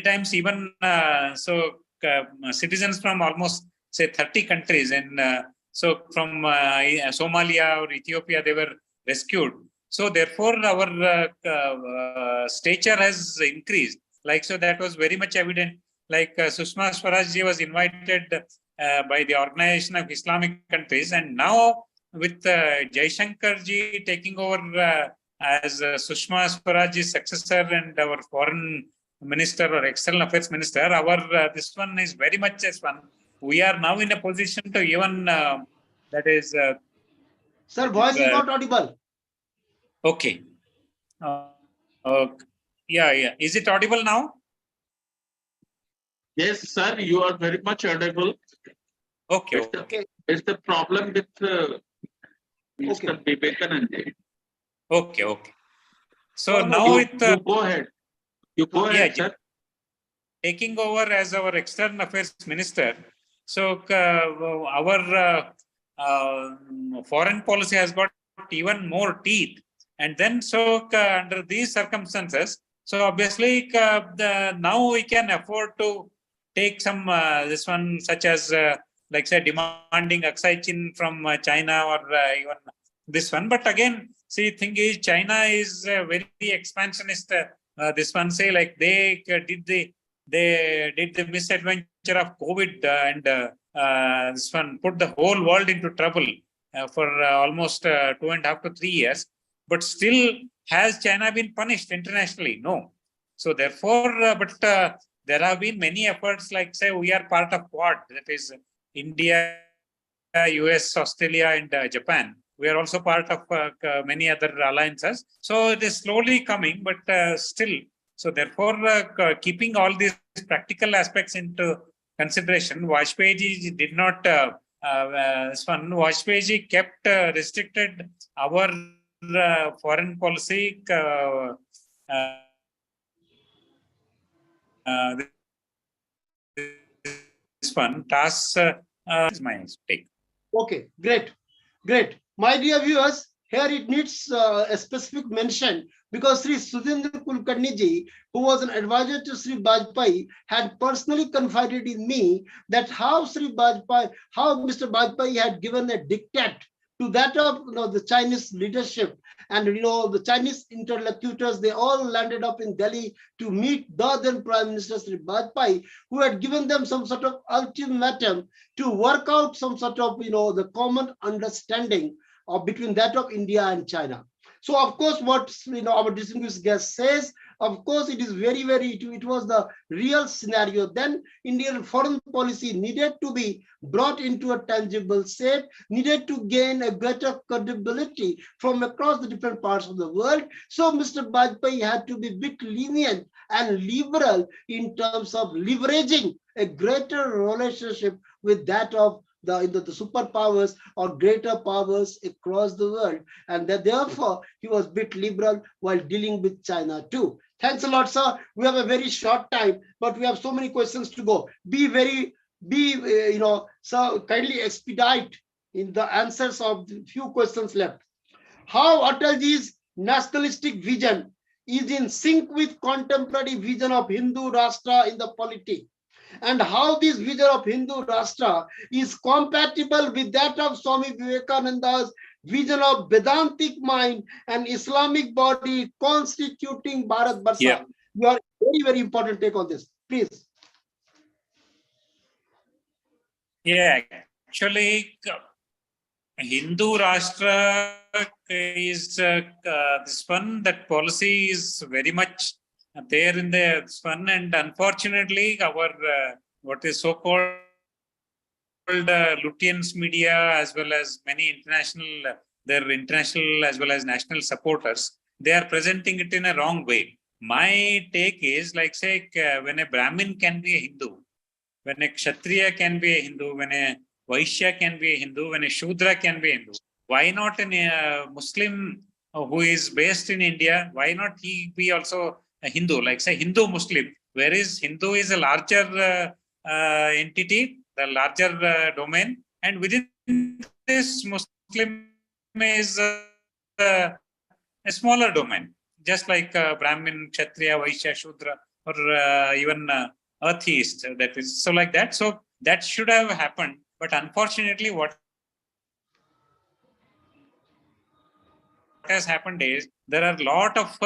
times even citizens from almost say 30 countries, and so from Somalia or Ethiopia, they were rescued. So therefore, our stature has increased. Like so, that was very much evident. Like Sushma Swaraj ji was invited by the Organization of Islamic Countries, and now with Jaishankar ji taking over as Sushma Swaraj's successor and our foreign minister or external affairs minister, our this one is very much as one. We are now in a position to even that is. Sir, voice is not audible. Okay. Yeah. Is it audible now? Yes, sir, you are very much audible. Okay. It's the problem with Mr. Vivekanand. Okay. So now you go ahead. You go ahead, sir. Taking over as our external affairs minister, so our foreign policy has got even more teeth. And then, so under these circumstances, so obviously now we can afford to take some this one, such as like say demanding Aksai Chin from China or even this one. But again, see, thing is, China is very expansionist. This one say like they did the misadventure of COVID and this one put the whole world into trouble for almost 2.5 to 3 years. But still, has China been punished internationally? No. So therefore, but there have been many efforts, like say we are part of Quad, that is India, US, Australia, and Japan. We are also part of many other alliances. So it is slowly coming, but still. So therefore, keeping all these practical aspects into consideration, Vajpayee ji did not. Vajpayee ji kept restricted our foreign policy. This one task is my take. Okay, great. My dear viewers, here it needs a specific mention, because Sri Sudhindra Kulkarni ji, who was an advisor to Sri Vajpayee, had personally confided in me that how Mr. Vajpayee had given a diktat to that of the Chinese leadership, and the Chinese interlocutors, they all landed up in Delhi to meet the then Prime Minister Sri Vajpayee, who had given them some sort of ultimatum to work out some sort of the common understanding between that of India and China. So of course, what our distinguished guest says, of course, it is very, it was the real scenario. Then Indian foreign policy needed to be brought into a tangible state, needed to gain a greater credibility from across the different parts of the world. So Mr. Vajpayee had to be a bit lenient and liberal in terms of leveraging a greater relationship with that of the superpowers or greater powers across the world, and that therefore he was a bit liberal while dealing with China too. Thanks a lot, sir. We have a very short time, but we have so many questions to go. So kindly expedite in the answers of the few questions left. How Atalji's nationalistic vision is in sync with contemporary vision of Hindu Rashtra in the polity? and how this vision of Hindu Rashtra is compatible with that of Swami Vivekananda's vision of Vedantic mind and Islamic body constituting Bharat Yeah. Barsha. Your very important take on this, please. Yeah, actually, Hindu Rashtra is this one, that policy is very much there in this one, and unfortunately, our what is so called Lutyens media, as well as many international, their international as well as national supporters, they are presenting it in a wrong way. My take is like, say, when a Brahmin can be a Hindu, when a Kshatriya can be a Hindu, when a Vaishya can be a Hindu, when a Shudra can be a Hindu, why not a Muslim who is based in India, why not he be also a Hindu, like say Hindu Muslim, whereas Hindu is a larger entity, the larger domain, and within this Muslim is a smaller domain, just like Brahmin, Kshatriya, Vaishya, Shudra, or even atheist. That is so like that. So that should have happened, but unfortunately, what has happened is there are a lot of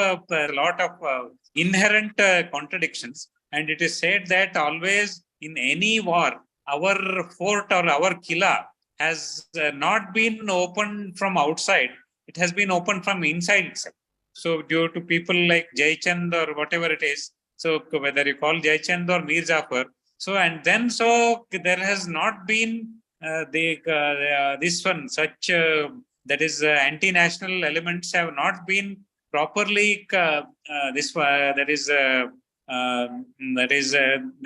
inherent contradictions, and it is said that always in any war, our fort or our killa has not been opened from outside; it has been opened from inside itself. So due to people like Jaichand or whatever it is, so whether you call Jaichand or Mir Jafar, so and then so there has not been this one such. That is anti-national elements have not been properly they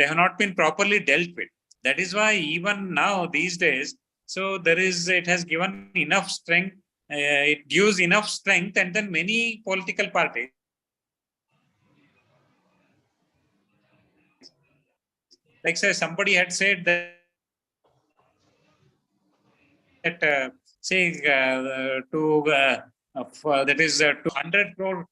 have not been properly dealt with. That is why even now these days, so it has given enough strength, it gives enough strength, and then many political parties, like say somebody had said that that is 200 crore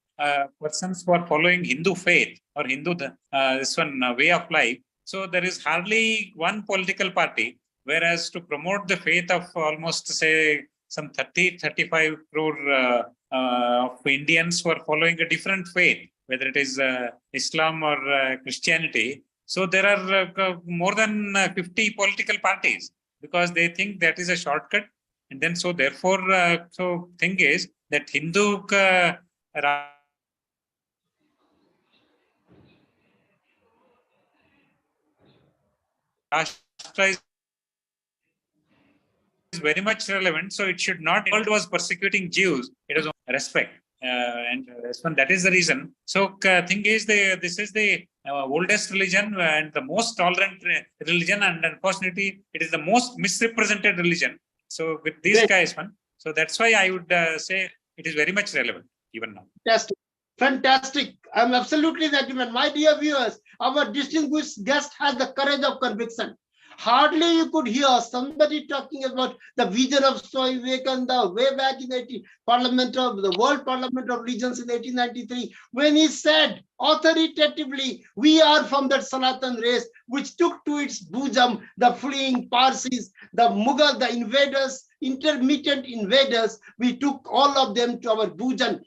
persons who are following Hindu faith or Hindu this one way of life. So there is hardly one political party, whereas to promote the faith of almost say some 35 crore of Indians who are following a different faith, whether it is Islam or Christianity. So there are more than 50 political parties, because they think that is a shortcut. And then so therefore, so thing is that Hindu Rashtra is very much relevant. So it should not, the world was persecuting Jews, it was respect. And that is the reason. So thing is, this is the oldest religion and the most tolerant religion, and unfortunately, it is the most misrepresented religion. So with these guys, so that's why I would say it is very much relevant even now. Fantastic. Fantastic. I'm absolutely in agreement. My dear viewers, our distinguished guest has the courage of conviction. Hardly you could hear somebody talking about the vision of Swami Vivekananda way back in the World Parliament of Religions in 1893, when he said authoritatively, we are from that Sanatan race which took to its bosom the fleeing Parsis, the Mughal, the invaders, intermittent invaders. We took all of them to our bosom.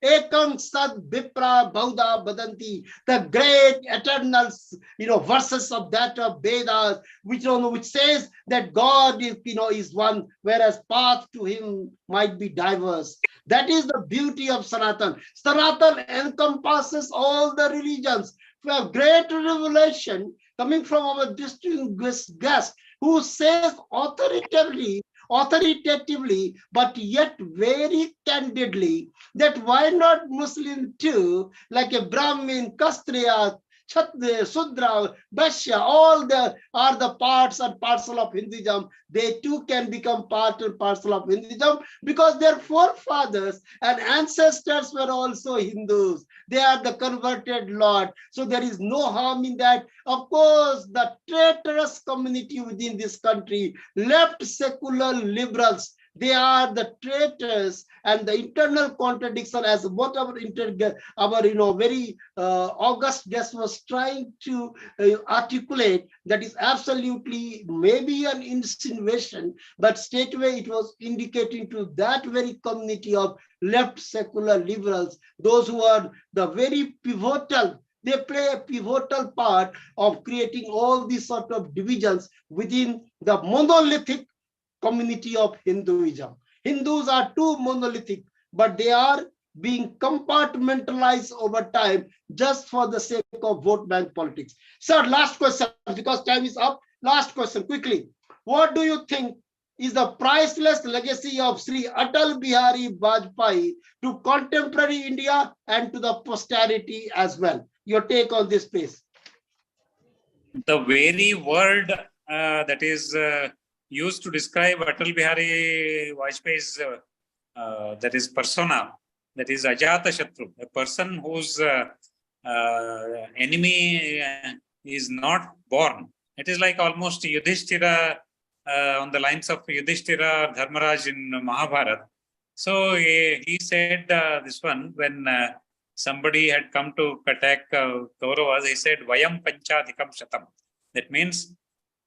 Ekam sad vipra bauda badanti. The great eternal, verses of that of Vedas, which says that God is one, whereas path to him might be diverse. That is the beauty of Sanatan. Sanatan encompasses all the religions. We have great revelation coming from our distinguished guest, who says authoritatively, but yet very candidly, that why not Muslim too, like a Brahmin, Kastriya, Kshatriya, Sudra, Vaishya, all are the parts and parcel of Hinduism. They too can become part and parcel of Hinduism, because their forefathers and ancestors were also Hindus. They are the converted Lord. So there is no harm in that. Of course, the traitorous community within this country, left secular liberals, They are the traitors and the internal contradiction, as what our very august guest was trying to articulate. That is absolutely maybe an insinuation, but straightway it was indicating to that very community of left secular liberals, those who are the very pivotal. They play a pivotal part of creating all these sort of divisions within the monolithic community of Hinduism. Hindus are too monolithic, but they are being compartmentalized over time just for the sake of vote bank politics. Sir, last question, because time is up. Last question, quickly. What do you think is the priceless legacy of Sri Atal Bihari Vajpayee to contemporary India and to the posterity as well? Your take on this, please. The very word that is used to describe Atal Bihari Vajpayee's that is persona, that is Ajata Shatru, a person whose enemy is not born. It is like almost Yudhishthira, on the lines of Yudhishthira or Dharmaraj in Mahabharata. So he said this one when somebody had come to attack Kauravas, he said, Vayam Panchadhikam Shatam. That means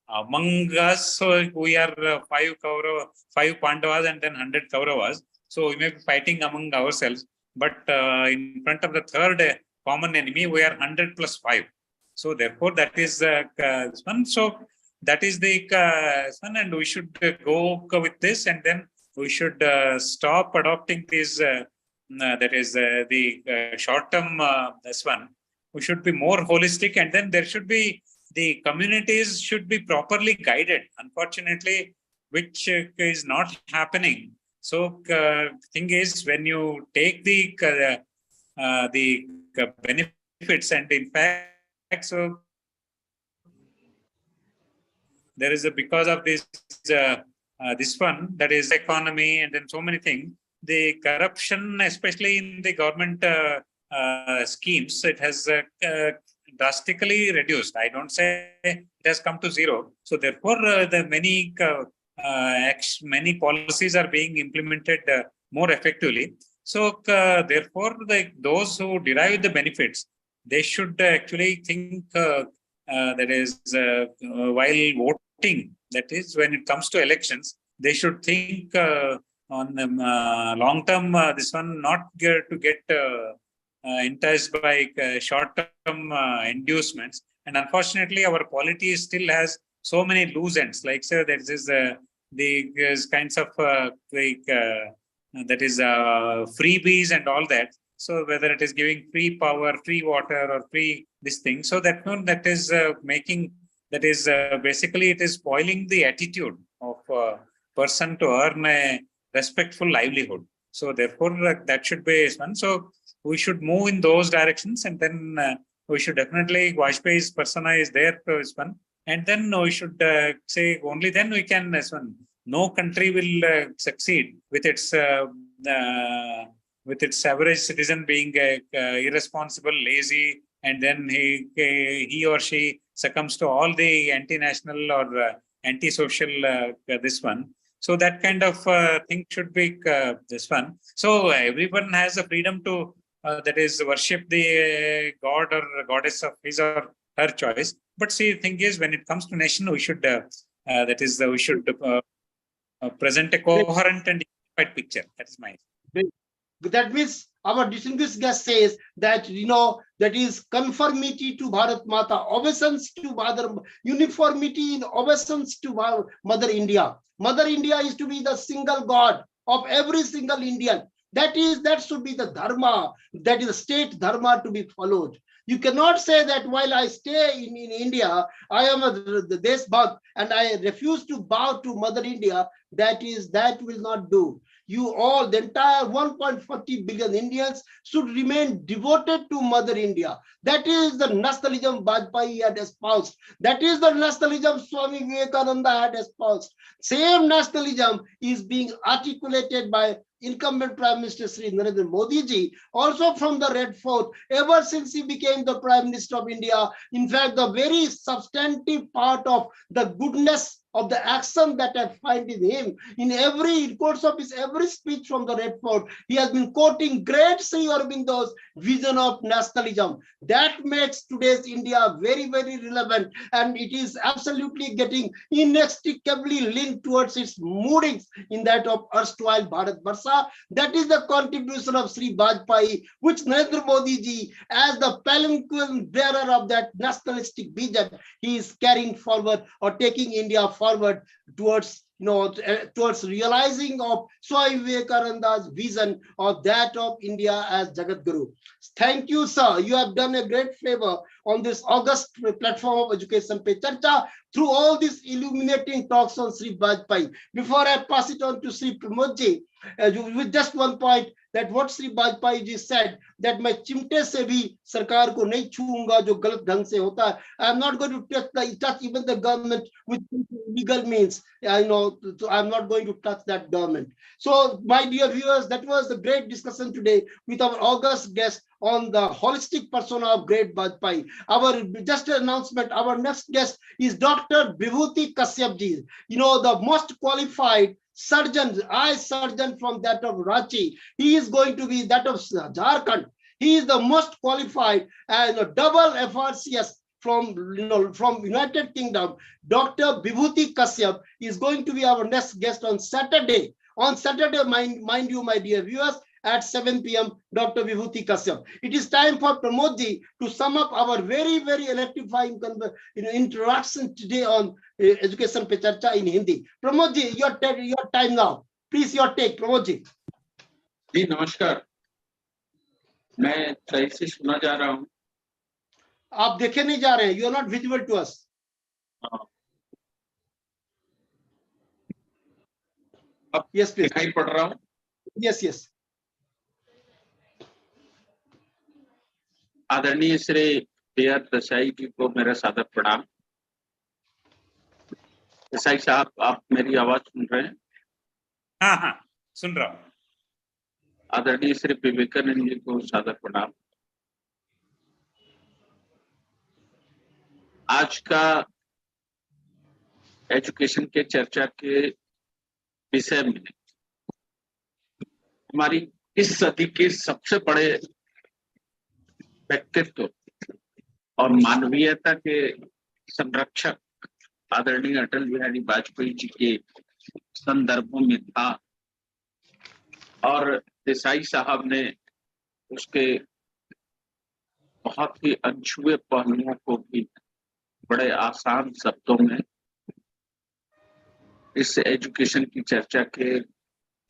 among us, so we are five Pandavas and then 100 Kauravas. So we may be fighting among ourselves, but in front of the third common enemy, we are 100 plus 5. So therefore, that is one. So that is the one, and we should go with this, and then we should stop adopting this. That is the short-term this one. We should be more holistic, and then there should be the communities should be properly guided. Unfortunately, which is not happening. So thing is, when you take the benefits, and in fact, so there is a, because of this this one, that is economy, and then so many things. The corruption, especially in the government schemes, it has drastically reduced. I don't say it has come to zero. So therefore, the many policies are being implemented more effectively. So therefore, those who derive the benefits, they should actually think that is while voting, that is when it comes to elections, they should think on long term, this one, not to get enticed by short-term inducements. And unfortunately, our polity still has so many loose ends. Like, say, there is the kinds of that is freebies and all that. So whether it is giving free power, free water, or free this thing, so that one, that is making, that is basically it is spoiling the attitude of a person to earn a respectful livelihood. So therefore, that should be one. So we should move in those directions, and then we should definitely, Vajpayee's persona is there to this one, and then we should say only then we can, this one, no country will succeed with its average citizen being irresponsible, lazy, and then he or she succumbs to all the anti-national or anti-social this one. So that kind of thing should be this one. So everyone has the freedom to that is worship the god or goddess of his or her choice. But see, the thing is, when it comes to nation, we should that is we should present a coherent and unified picture. That is my. That means our distinguished guest says that, that is conformity to Bharat Mata, obeisance to Mother, uniformity in obeisance to Mother India. Mother India is to be the single God of every single Indian. That should be the dharma, that is the state dharma to be followed. You cannot say that while I stay in India, I am a Deshbhakt and I refuse to bow to Mother India. That will not do. You all, the entire 1.40 billion Indians should remain devoted to Mother India. That is the nationalism Vajpayee had espoused. That is the nationalism Swami Vivekananda had espoused. Same nationalism is being articulated by incumbent Prime Minister Sri Narendra Modi ji, also from the Red Fort, ever since he became the Prime Minister of India. In fact, the very substantive part of the goodness of the action that I find in him. In course of his every speech from the Red Fort, he has been quoting great Sri Aurobindo's vision of nationalism. That makes today's India very, very relevant, and it is absolutely getting inextricably linked towards its moodings in that of erstwhile Bharat Varsha. That is the contribution of Sri Vajpayee, which Narendra Modi ji, as the palanquin bearer of that nationalistic vision, he is carrying forward or taking India forward towards towards realizing of Swami Vivekananda's vision of that of India as Jagat Guru. Thank you, sir. You have done a great favor on this August platform of Education Pe Charcha through all these illuminating talks on Sri Vajpayee. Before I pass it on to Sri Pramod ji, with just one point, that what Sri Vajpayee ji said, that मैं चिमटे से भी सरकार को नहीं छूऊंगा जो गलत ढंग से होता है. I am not going to touch even the government with legal means. So I am not going to touch that government. So, my dear viewers, that was the great discussion today with our august guest on the holistic persona of great Vajpayee. Our just an announcement, our next guest is Dr. Vibhuti Kashyap ji. The most qualified surgeon, eye surgeon from that of Ranchi. He is going to be that of Jharkhand. He is the most qualified and double FRCS from United Kingdom. Dr. Vibhuti Kashyap is going to be our next guest on Saturday. On Saturday, mind you, my dear viewers, at 7 p.m. Dr. Vibhuti Kashyap. It is time for Pramod ji to sum up our very, very electrifying interaction today on Education Pe Charcha in Hindi. Pramod ji, your time now. Please, your take, Pramod ji. जी नमस्कार. मैं सही से सुना जा रहा हूँ. आप देखे नहीं जा रहे हैं. You are not visible to us. अब yes, please. दिखाई पड़ रहा हूँ. Yes, yes. आदरणीय श्री देसाई जी को मेरा सादर प्रणाम. देसाई साहब, आप मेरी आवाज सुन रहे हैं? हाँ, सुन रहा हूँ. आदरणीय श्री विवेकानंद जी को सादर प्रणाम. आज का एजुकेशन के चर्चा के विषय में हमारी इस सदी के सबसे बड़े व्यक्तित्व और मानवीयता के संरक्षक आदरणीय अटल बिहारी वाजपेयी जी के संदर्भों में था, और देसाई साहब ने उसके बहुत ही अनछुए पहलुओं को भी बड़े आसान शब्दों में इस एजुकेशन की चर्चा के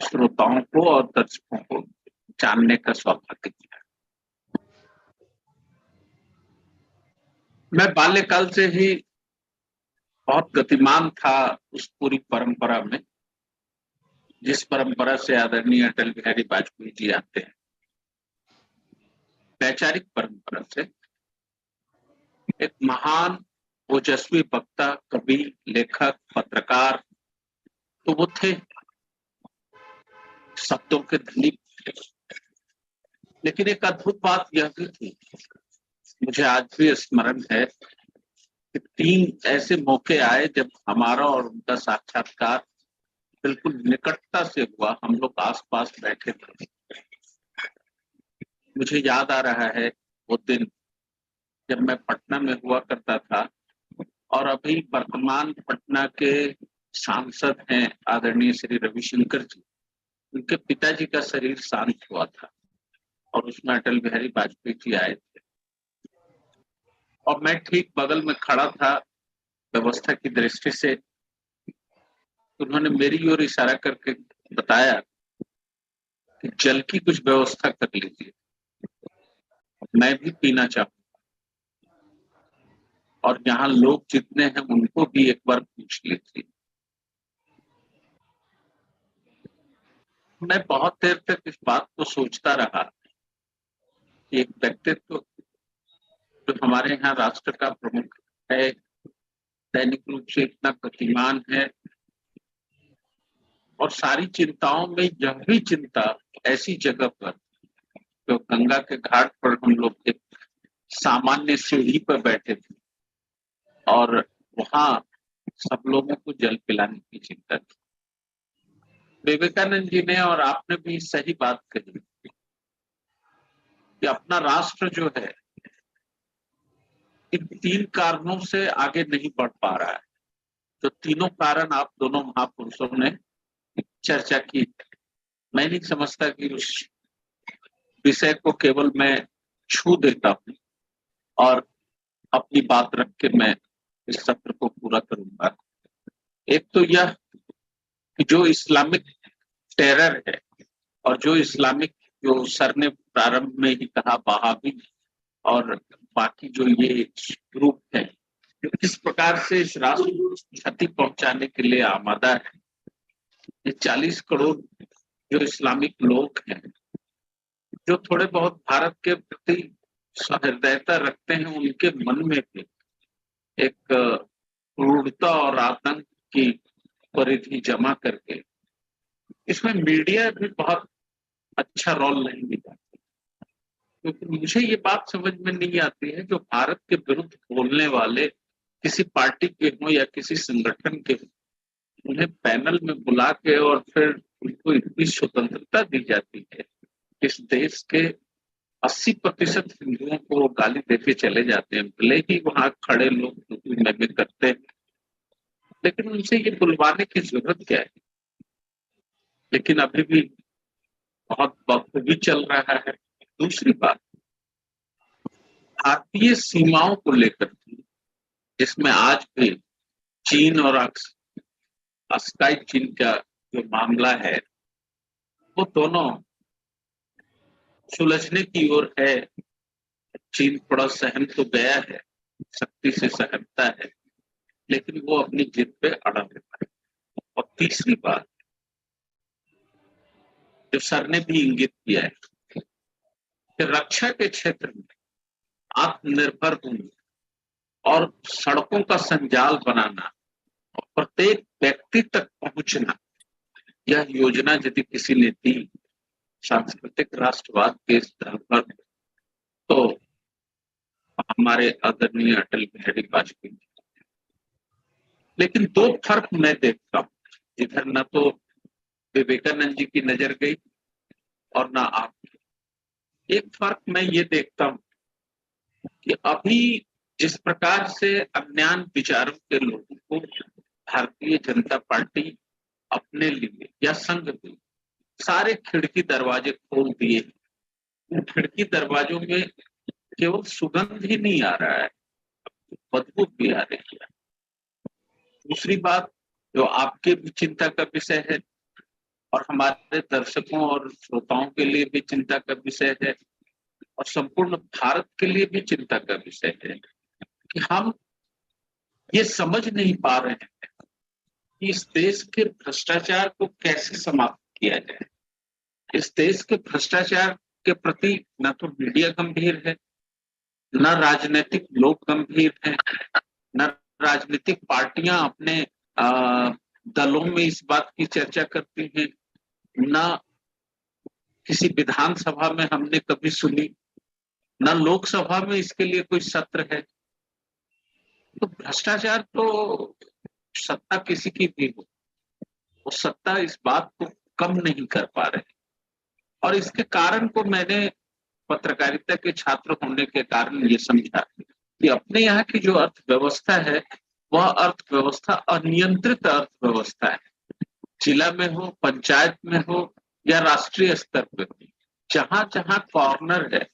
श्रोताओं को और दर्शकों को जानने का सौभाग्य दिया. मैं बाल्यकाल से ही बहुत गतिमान था उस पूरी परंपरा में जिस परंपरा से आदरणीय अटल बिहारी वाजपेयी जी आते हैं. वैचारिक परंपरा से एक महान ओजस्वी वक्ता, कवि, लेखक, पत्रकार तो वो थे, शब्दों के धनी थे. लेकिन एक अद्भुत बात यह भी थी, मुझे आज भी स्मरण है कि 3 ऐसे मौके आए जब हमारा और उनका साक्षात्कार बिल्कुल निकटता से हुआ. हम लोग आसपास बैठे थे. मुझे याद आ रहा है वो दिन जब मैं पटना में हुआ करता था और अभी वर्तमान पटना के सांसद हैं आदरणीय श्री रविशंकर जी. उनके पिताजी का शरीर शांत हुआ था और उसमें अटल बिहारी वाजपेयी जी आए थे और मैं ठीक बगल में खड़ा था व्यवस्था की दृष्टि से. उन्होंने मेरी ओर इशारा करके बताया कि जल की कुछ व्यवस्था कर लीजिए, मैं भी पीना चाहूंगा और यहाँ लोग जितने हैं उनको भी एक बार पूछ लीजिए. मैं बहुत देर तक इस बात को सोचता रहा कि एक व्यक्तित्व जो हमारे यहाँ राष्ट्र का प्रमुख है, दैनिक रूप से इतना गतिमान है और सारी चिंताओं में यह भी चिंता ऐसी जगह पर जो गंगा के घाट पर हम लोग एक सामान्य सीढ़ी पर बैठे थे और वहां सब लोगों को जल पिलाने की चिंता थी। विवेकानंद जी ने और आपने भी सही बात कही कि अपना राष्ट्र जो है इन 3 कारणों से आगे नहीं बढ़ पा रहा है। तो तीनों कारण आप दोनों महापुरुषों ने चर्चा की। मैं नहीं समझता कि उस विषय को केवल मैं छू देता हूँ और अपनी बात रख के मैं इस सत्र को पूरा करूंगा। एक तो यह कि जो इस्लामिक टेरर है और जो इस्लामिक, जो सर ने प्रारंभ में ही कहा, वहाबी और बाकी जो ये ग्रुप है, किस प्रकार से इस राष्ट्र को क्षति पहुंचाने के लिए आमादा है। ये 40 करोड़ जो इस्लामिक लोग हैं, जो थोड़े बहुत भारत के प्रति सहृदयता रखते हैं, उनके मन में भी एक क्रूरता और आतंक की परिधि जमा करके इसमें मीडिया भी बहुत अच्छा रोल नहीं निभाती। क्योंकि मुझे ये बात समझ में नहीं आती है, जो भारत के विरुद्ध बोलने वाले किसी पार्टी के हों या किसी संगठन के हों, उन्हें पैनल में बुला के और फिर उनको इतनी स्वतंत्रता दी जाती है। इस देश के 80% हिंदुओं को गाली देके चले जाते हैं, भले ही वहां खड़े लोग में करते हैं, लेकिन उनसे ये बुलवाने की जरूरत क्या है। लेकिन अभी भी बहुत बखूबी चल रहा है। दूसरी बात, भारतीय सीमाओं को लेकर, जिसमें आज भी चीन और अस्काई चीन का जो मामला है, वो दोनों सुलझने की ओर है। चीन थोड़ा सहम तो गया है, सख्ती से सहमता है, लेकिन वो अपनी जिद पे अड़ा हुआ है। और तीसरी बात, जो सर ने भी इंगित किया है कि रक्षा के क्षेत्र में आत्मनिर्भर होना और सड़कों का संजाल बनाना और प्रत्येक व्यक्ति तक पहुंचना, यह योजना यदि किसी ने दी सांस्कृतिक राष्ट्रवाद के इस धर्म पर, तो हमारे आदरणीय अटल बिहारी वाजपेयी। लेकिन 2 फर्क मैं देखता हूँ, इधर न तो विवेकानंद जी की नजर गई और ना आपकी। एक फर्क मैं ये देखता हूँ कि अभी जिस प्रकार से अज्ञान विचारों के लोगों को भारतीय जनता पार्टी अपने लिए या संघ के सारे खिड़की दरवाजे खोल दिए, उन खिड़की दरवाजों में केवल सुगंध ही नहीं आ रहा है, बदबू भी आ रही है। दूसरी बात, जो आपके भी चिंता का विषय है और हमारे दर्शकों और श्रोताओं के लिए भी चिंता का विषय है और संपूर्ण भारत के लिए भी चिंता का विषय है कि हम ये समझ नहीं पा रहे हैं कि इस देश के भ्रष्टाचार को कैसे समाप्त किया जाए। इस देश के भ्रष्टाचार के प्रति न तो मीडिया गंभीर है, न राजनीतिक लोग गंभीर हैं, न राजनीतिक पार्टियां अपने दलों में इस बात की चर्चा करती हैं, न किसी विधानसभा में हमने कभी सुनी, न लोकसभा में इसके लिए कोई सत्र है। तो भ्रष्टाचार तो सत्ता किसी की भी हो, वो सत्ता इस बात को कम नहीं कर पा रहे। और इसके कारण को मैंने पत्रकारिता के छात्र होने के कारण ये समझा कि अपने यहाँ की जो अर्थव्यवस्था है, वह अर्थव्यवस्था अनियंत्रित अर्थव्यवस्था है। जिला में हो, पंचायत में हो या राष्ट्रीय स्तर पर, जहां जहां कॉर्नर है,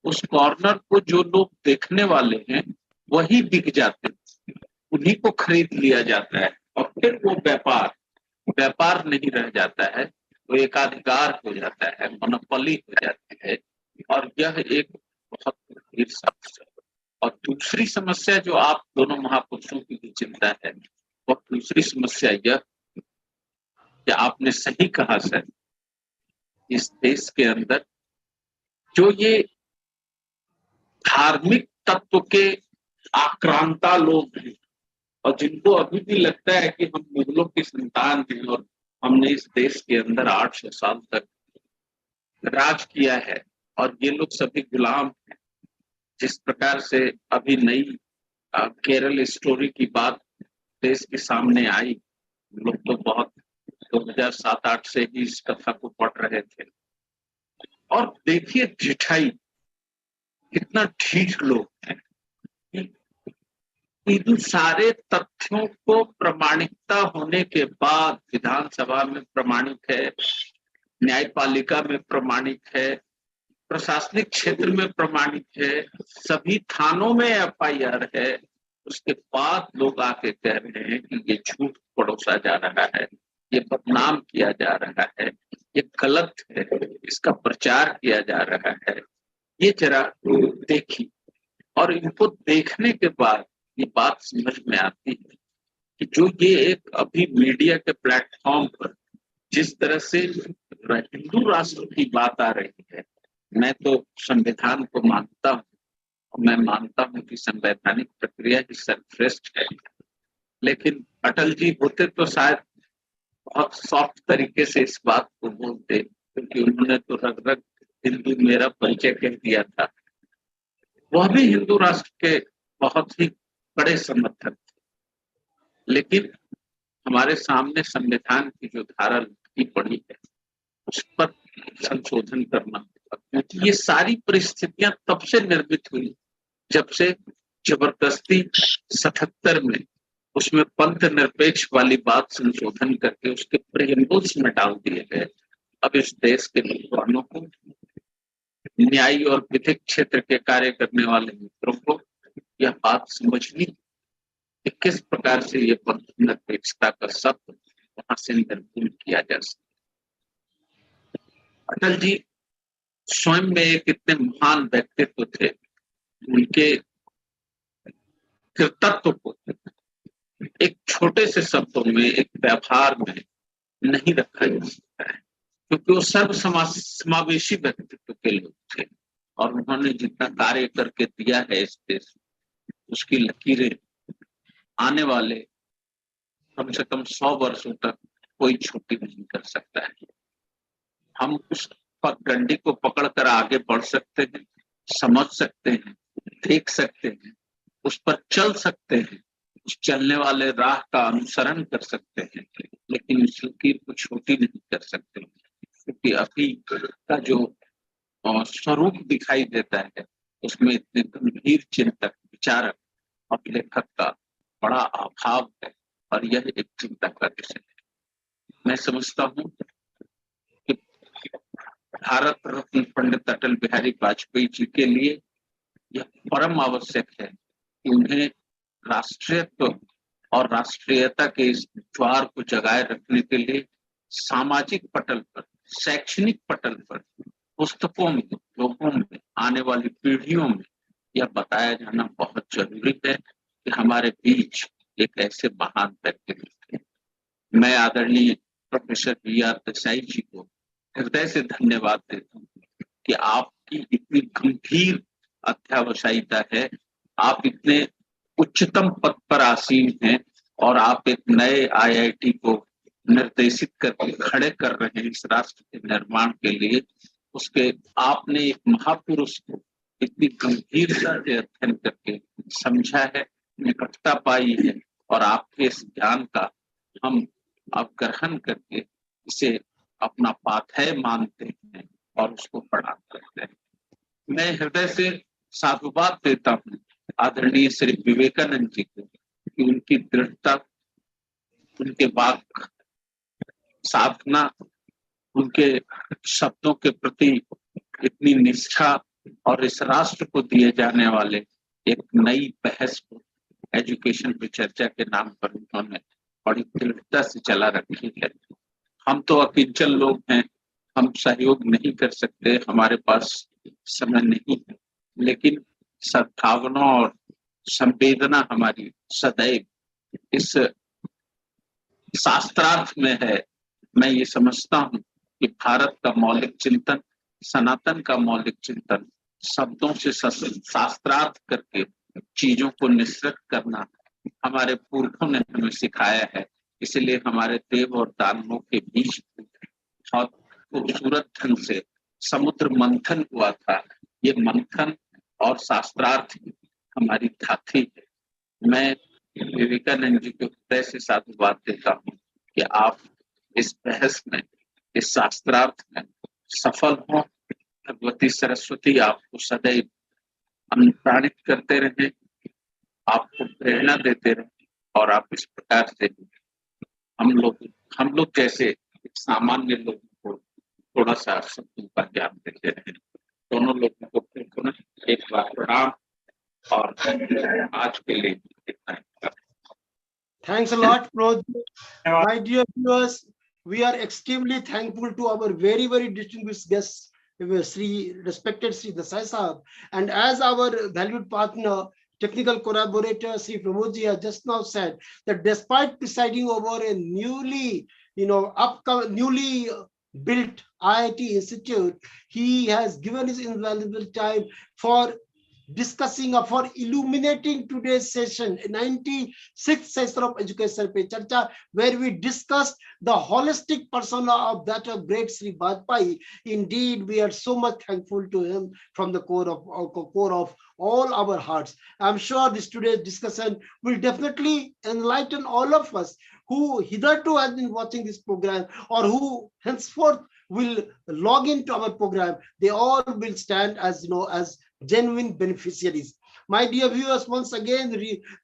उस कॉर्नर को जो लोग देखने वाले हैं वही बिक जाते हैं, उन्हीं को खरीद लिया जाता है और फिर वो व्यापार नहीं रह जाता है, वो एकाधिकार हो जाता है, मोनोपोली हो जाती है। और यह एक बहुत गंभीर समस्या है। और दूसरी समस्या जो आप दोनों महापुरुषों की भी चिंता है, वह दूसरी समस्या यह कि आपने सही कहा सर, इस देश के अंदर जो ये धार्मिक तत्व के आक्रांता लोग हैं और जिनको अभी भी लगता है कि हम मुगलों की संतान हैं और हमने इस देश के अंदर 800 साल तक राज किया है और ये लोग सभी गुलाम हैं। जिस प्रकार से अभी नई केरल स्टोरी की बात देश के सामने आई। हम लोग तो बहुत 2007-8 से ही इस कथा को पढ़ रहे थे। और देखिए ढिठाई, कितना ढीठ लोग हैं। इन सारे तथ्यों को प्रमाणिकता होने के बाद विधानसभा में प्रमाणिक है, न्यायपालिका में प्रमाणिक है, प्रशासनिक क्षेत्र में प्रमाणिक है, सभी थानों में एफआईआर है, उसके बाद लोग आके कह रहे हैं कि ये झूठ परोसा जा रहा है, ये बदनाम किया जा रहा है, ये गलत है, इसका प्रचार किया जा रहा है। ये जरा देखिए, और इनको देखने के बाद ये बात समझ में आती है कि जो ये एक अभी मीडिया के प्लेटफॉर्म पर जिस तरह से हिंदू राष्ट्र की बात आ रही है, मैं तो संविधान को मानता हूँ और मैं मानता हूँ कि संवैधानिक प्रक्रिया ही सर्वश्रेष्ठ है, लेकिन अटल जी होते तो शायद बहुत सॉफ्ट तरीके से इस बात को बोलते, क्योंकि उन्होंने तो रग रग हिंदू मेरा परिचय कह दिया था। वह भी हिंदू राष्ट्र के बहुत ही बड़े समर्थक थे, लेकिन हमारे सामने संविधान की जो धारा लिखी पड़ी है उस पर संशोधन करना होगा, क्योंकि ये सारी परिस्थितियां तब से निर्मित हुई जब से जबरदस्ती 77 में उसमें पंथ निरपेक्ष वाली बात संशोधन करके उसके प्रियम्बल्स में डाल दिए गए। अब इस देश के विद्वानों को, न्याय और विधिक क्षेत्र के कार्य करने वाले मित्रों को यह बात समझनी कि किस प्रकार से ये पंथ निरपेक्षता का शब्द वहां से निर्मूल किया जा सकता। अटल जी स्वयं में एक इतने महान व्यक्तित्व थे, उनके कृतित्व को एक छोटे से शब्दों में, एक व्यवहार में नहीं रखा जा सकता है, क्योंकि वो सर्व समावेशी व्यक्तित्व के लोग थे और उन्होंने जितना कार्य करके दिया है इस देश, उसकी लकीरें आने वाले कम से कम 100 वर्षों तक कोई छुट्टी नहीं कर सकता है। हम उस डंडी को पकड़कर आगे बढ़ सकते हैं, समझ सकते हैं, देख सकते हैं, उस पर चल सकते हैं, उस चलने वाले राह का अनुसरण कर सकते हैं, लेकिन उस लकीर को छोटी नहीं कर सकते, क्योंकि अभी का जो स्वरूप दिखाई देता है उसमें इतने गंभीर चिंतक, विचारक और लेखक का बड़ा अभाव है, और यह एक चिंता का विषय है। मैं समझता हूँ कि भारत रत्न पंडित अटल बिहारी वाजपेयी जी के लिए यह परम आवश्यक है कि उन्हें राष्ट्रीयत्व और राष्ट्रीयता के इस ज्वार को जगाए रखने के लिए सामाजिक पटल पर, शैक्षणिक पटल पर, पुस्तकों में, लोगों में, आने वाली पीढ़ियों में यह बताया जाना बहुत जरूरी है कि हमारे बीच एक ऐसे महान व्यक्तित्व थे। मैं आदरणीय प्रोफेसर VR देसाई जी को हृदय से धन्यवाद देता हूँ कि आपकी इतनी गंभीर अध्यावसायिता है, आप इतने उच्चतम पद पर आसीन हैं और आप एक नए IIT को निर्देशित करके खड़े कर रहे हैं इस राष्ट्र के निर्माण के लिए। उसके आपने एक महापुरुष को इतनी गंभीरता से अध्ययन करके समझा है, निकटता पाई है, और आपके इस ज्ञान का हम अब ग्रहण करके इसे अपना पाथेय मानते हैं और उसको प्रणाम करते हैं। मैं हृदय से साधुवाद देता हूँ आदरणीय श्री विवेकानंद जी को कि उनकी दृढ़ता, उनके वाक साधना, उनके शब्दों के प्रति इतनी निष्ठा, और इस राष्ट्र को दिए जाने वाले एक नई बहस को एजुकेशन पे चर्चा के नाम पर उन्होंने बड़ी दृढ़ता से चला रखी है। हम तो अकिंचन लोग हैं, हम सहयोग नहीं कर सकते, हमारे पास समय नहीं है, लेकिन सद्भावना और संवेदना हमारी सदैव इस शास्त्रार्थ में है। मैं ये समझता हूँ कि भारत का मौलिक चिंतन, सनातन का मौलिक चिंतन शब्दों से शास्त्रार्थ करके चीजों को निश्चित करना हमारे पूर्वों ने हमें सिखाया है। इसलिए हमारे देव और दानवों के बीच बहुत खूबसूरत ढंग से समुद्र मंथन हुआ था। ये मंथन और शास्त्रार्थ हमारी धाथी है। मैं विवेकानंद जी को हृदय से साधुवाद देता हूँ कि आप इस बहस में, इस शास्त्रार्थ में सफल हों। भगवती सरस्वती आपको सदैव अनुप्राणित करते रहे, आपको प्रेरणा देते रहे और आप इस प्रकार से हम लोग जैसे सामान्य लोगों को थोड़ा सा शब्दों का ज्ञान देते रहे। दोनों लोगों को फिर पुनः एक बार प्रणाम और आज के लिए इतना ही। Thanks a lot, Prof. My dear viewers, we are extremely thankful to our very, very distinguished guest, respected Sri Desai Sahab. And as our valued partner, technical collaborator, Sri Pramodji has just now said that despite presiding over a newly, newly built IIT institute, he has given his invaluable time for discussing or for illuminating today's session, 96th session of Education Pe Charcha, where we discussed the holistic persona of that of great Sri Bajpai. Indeed, we are so much thankful to him from the core of all our hearts. I'm sure this today's discussion will definitely enlighten all of us who hitherto has been watching this program or who henceforth will log into our program. They all will stand as as genuine beneficiaries. My dear viewers, once again,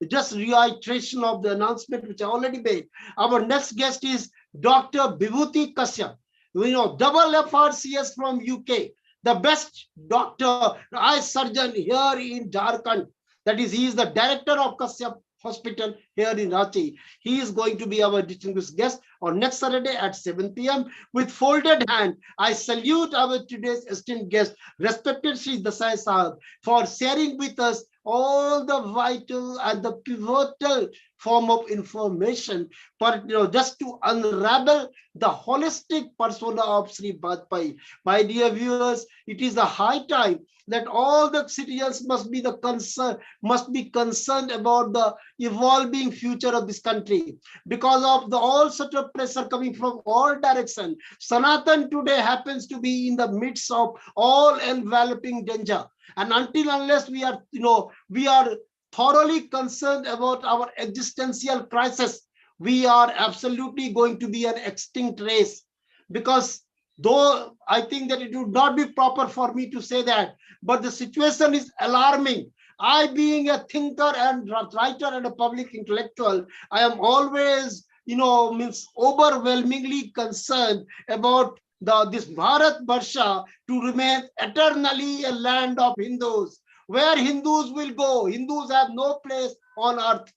just reiteration of the announcement which I already made. Our next guest is Dr. Vibhuti Kashyap, double FRCS from UK, the best doctor, eye surgeon here in Jharkhand. That is, he is the director of Kashyap Hospital here in Ranchi. He is going to be our distinguished guest on next Saturday at 7 p.m. With folded hand, I salute our today's esteemed guest, respected Sri Desai Sahab, for sharing with us all the vital and the pivotal form of information, but just to unravel the holistic persona of Sri Bajpai. My dear viewers, it is a high time that all the citizens must be concerned about the evolving future of this country. Because of the all sort of pressure coming from all directions, Sanatan today happens to be in the midst of all enveloping danger. And until unless we are thoroughly concerned about our existential crisis, we are absolutely going to be an extinct race. Because though I think that it would not be proper for me to say that, but the situation is alarming. I, being a thinker and writer and a public intellectual, I am always, overwhelmingly concerned about this Bharat Barsha to remain eternally a land of Hindus. Where Hindus will go, Hindus have no place on earth.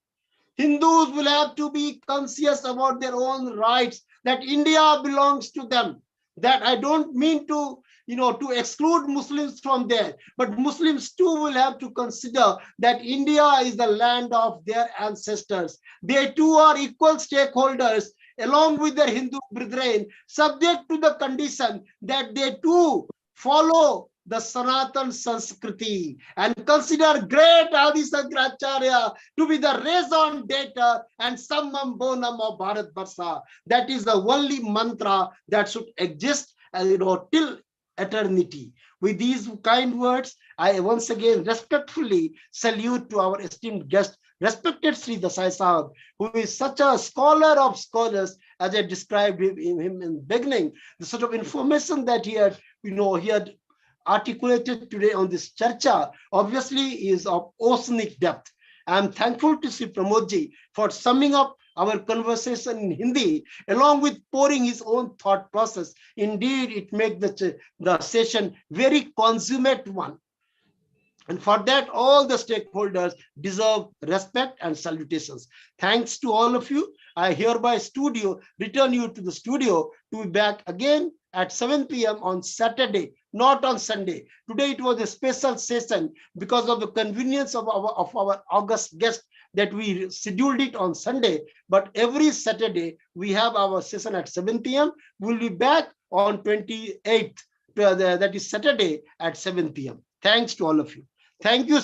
Hindus will have to be conscious about their own rights, that India belongs to them. That I don't mean to, to exclude Muslims from there, but Muslims too will have to consider that India is the land of their ancestors. They too are equal stakeholders along with their Hindu brethren, subject to the condition that they too follow the Sanatan Sanskriti and consider great Adi Sankaracharya to be the raison d'etre and summum bonum of Bharat Barsha. That is the only mantra that should exist, till eternity. With these kind words, I once again respectfully salute to our esteemed guest, respected Sri Desai Sahab, who is such a scholar of scholars, as I described him in the beginning. The sort of information that he had articulated today on this Charcha obviously is of oceanic depth. I am thankful to Sri Pramodji for summing up our conversation in Hindi, along with pouring his own thought process. Indeed, it makes the session very consummate one. And for that, all the stakeholders deserve respect and salutations. Thanks to all of you. I hereby return you to the studio to be back again at 7 p.m. on Saturday, not on Sunday. Today it was a special session because of the convenience of our August guest that we scheduled it on Sunday. But every Saturday we have our session at 7 p.m. We'll be back on 28th, that is Saturday at 7 p.m. Thanks to all of you. Thank you, sir.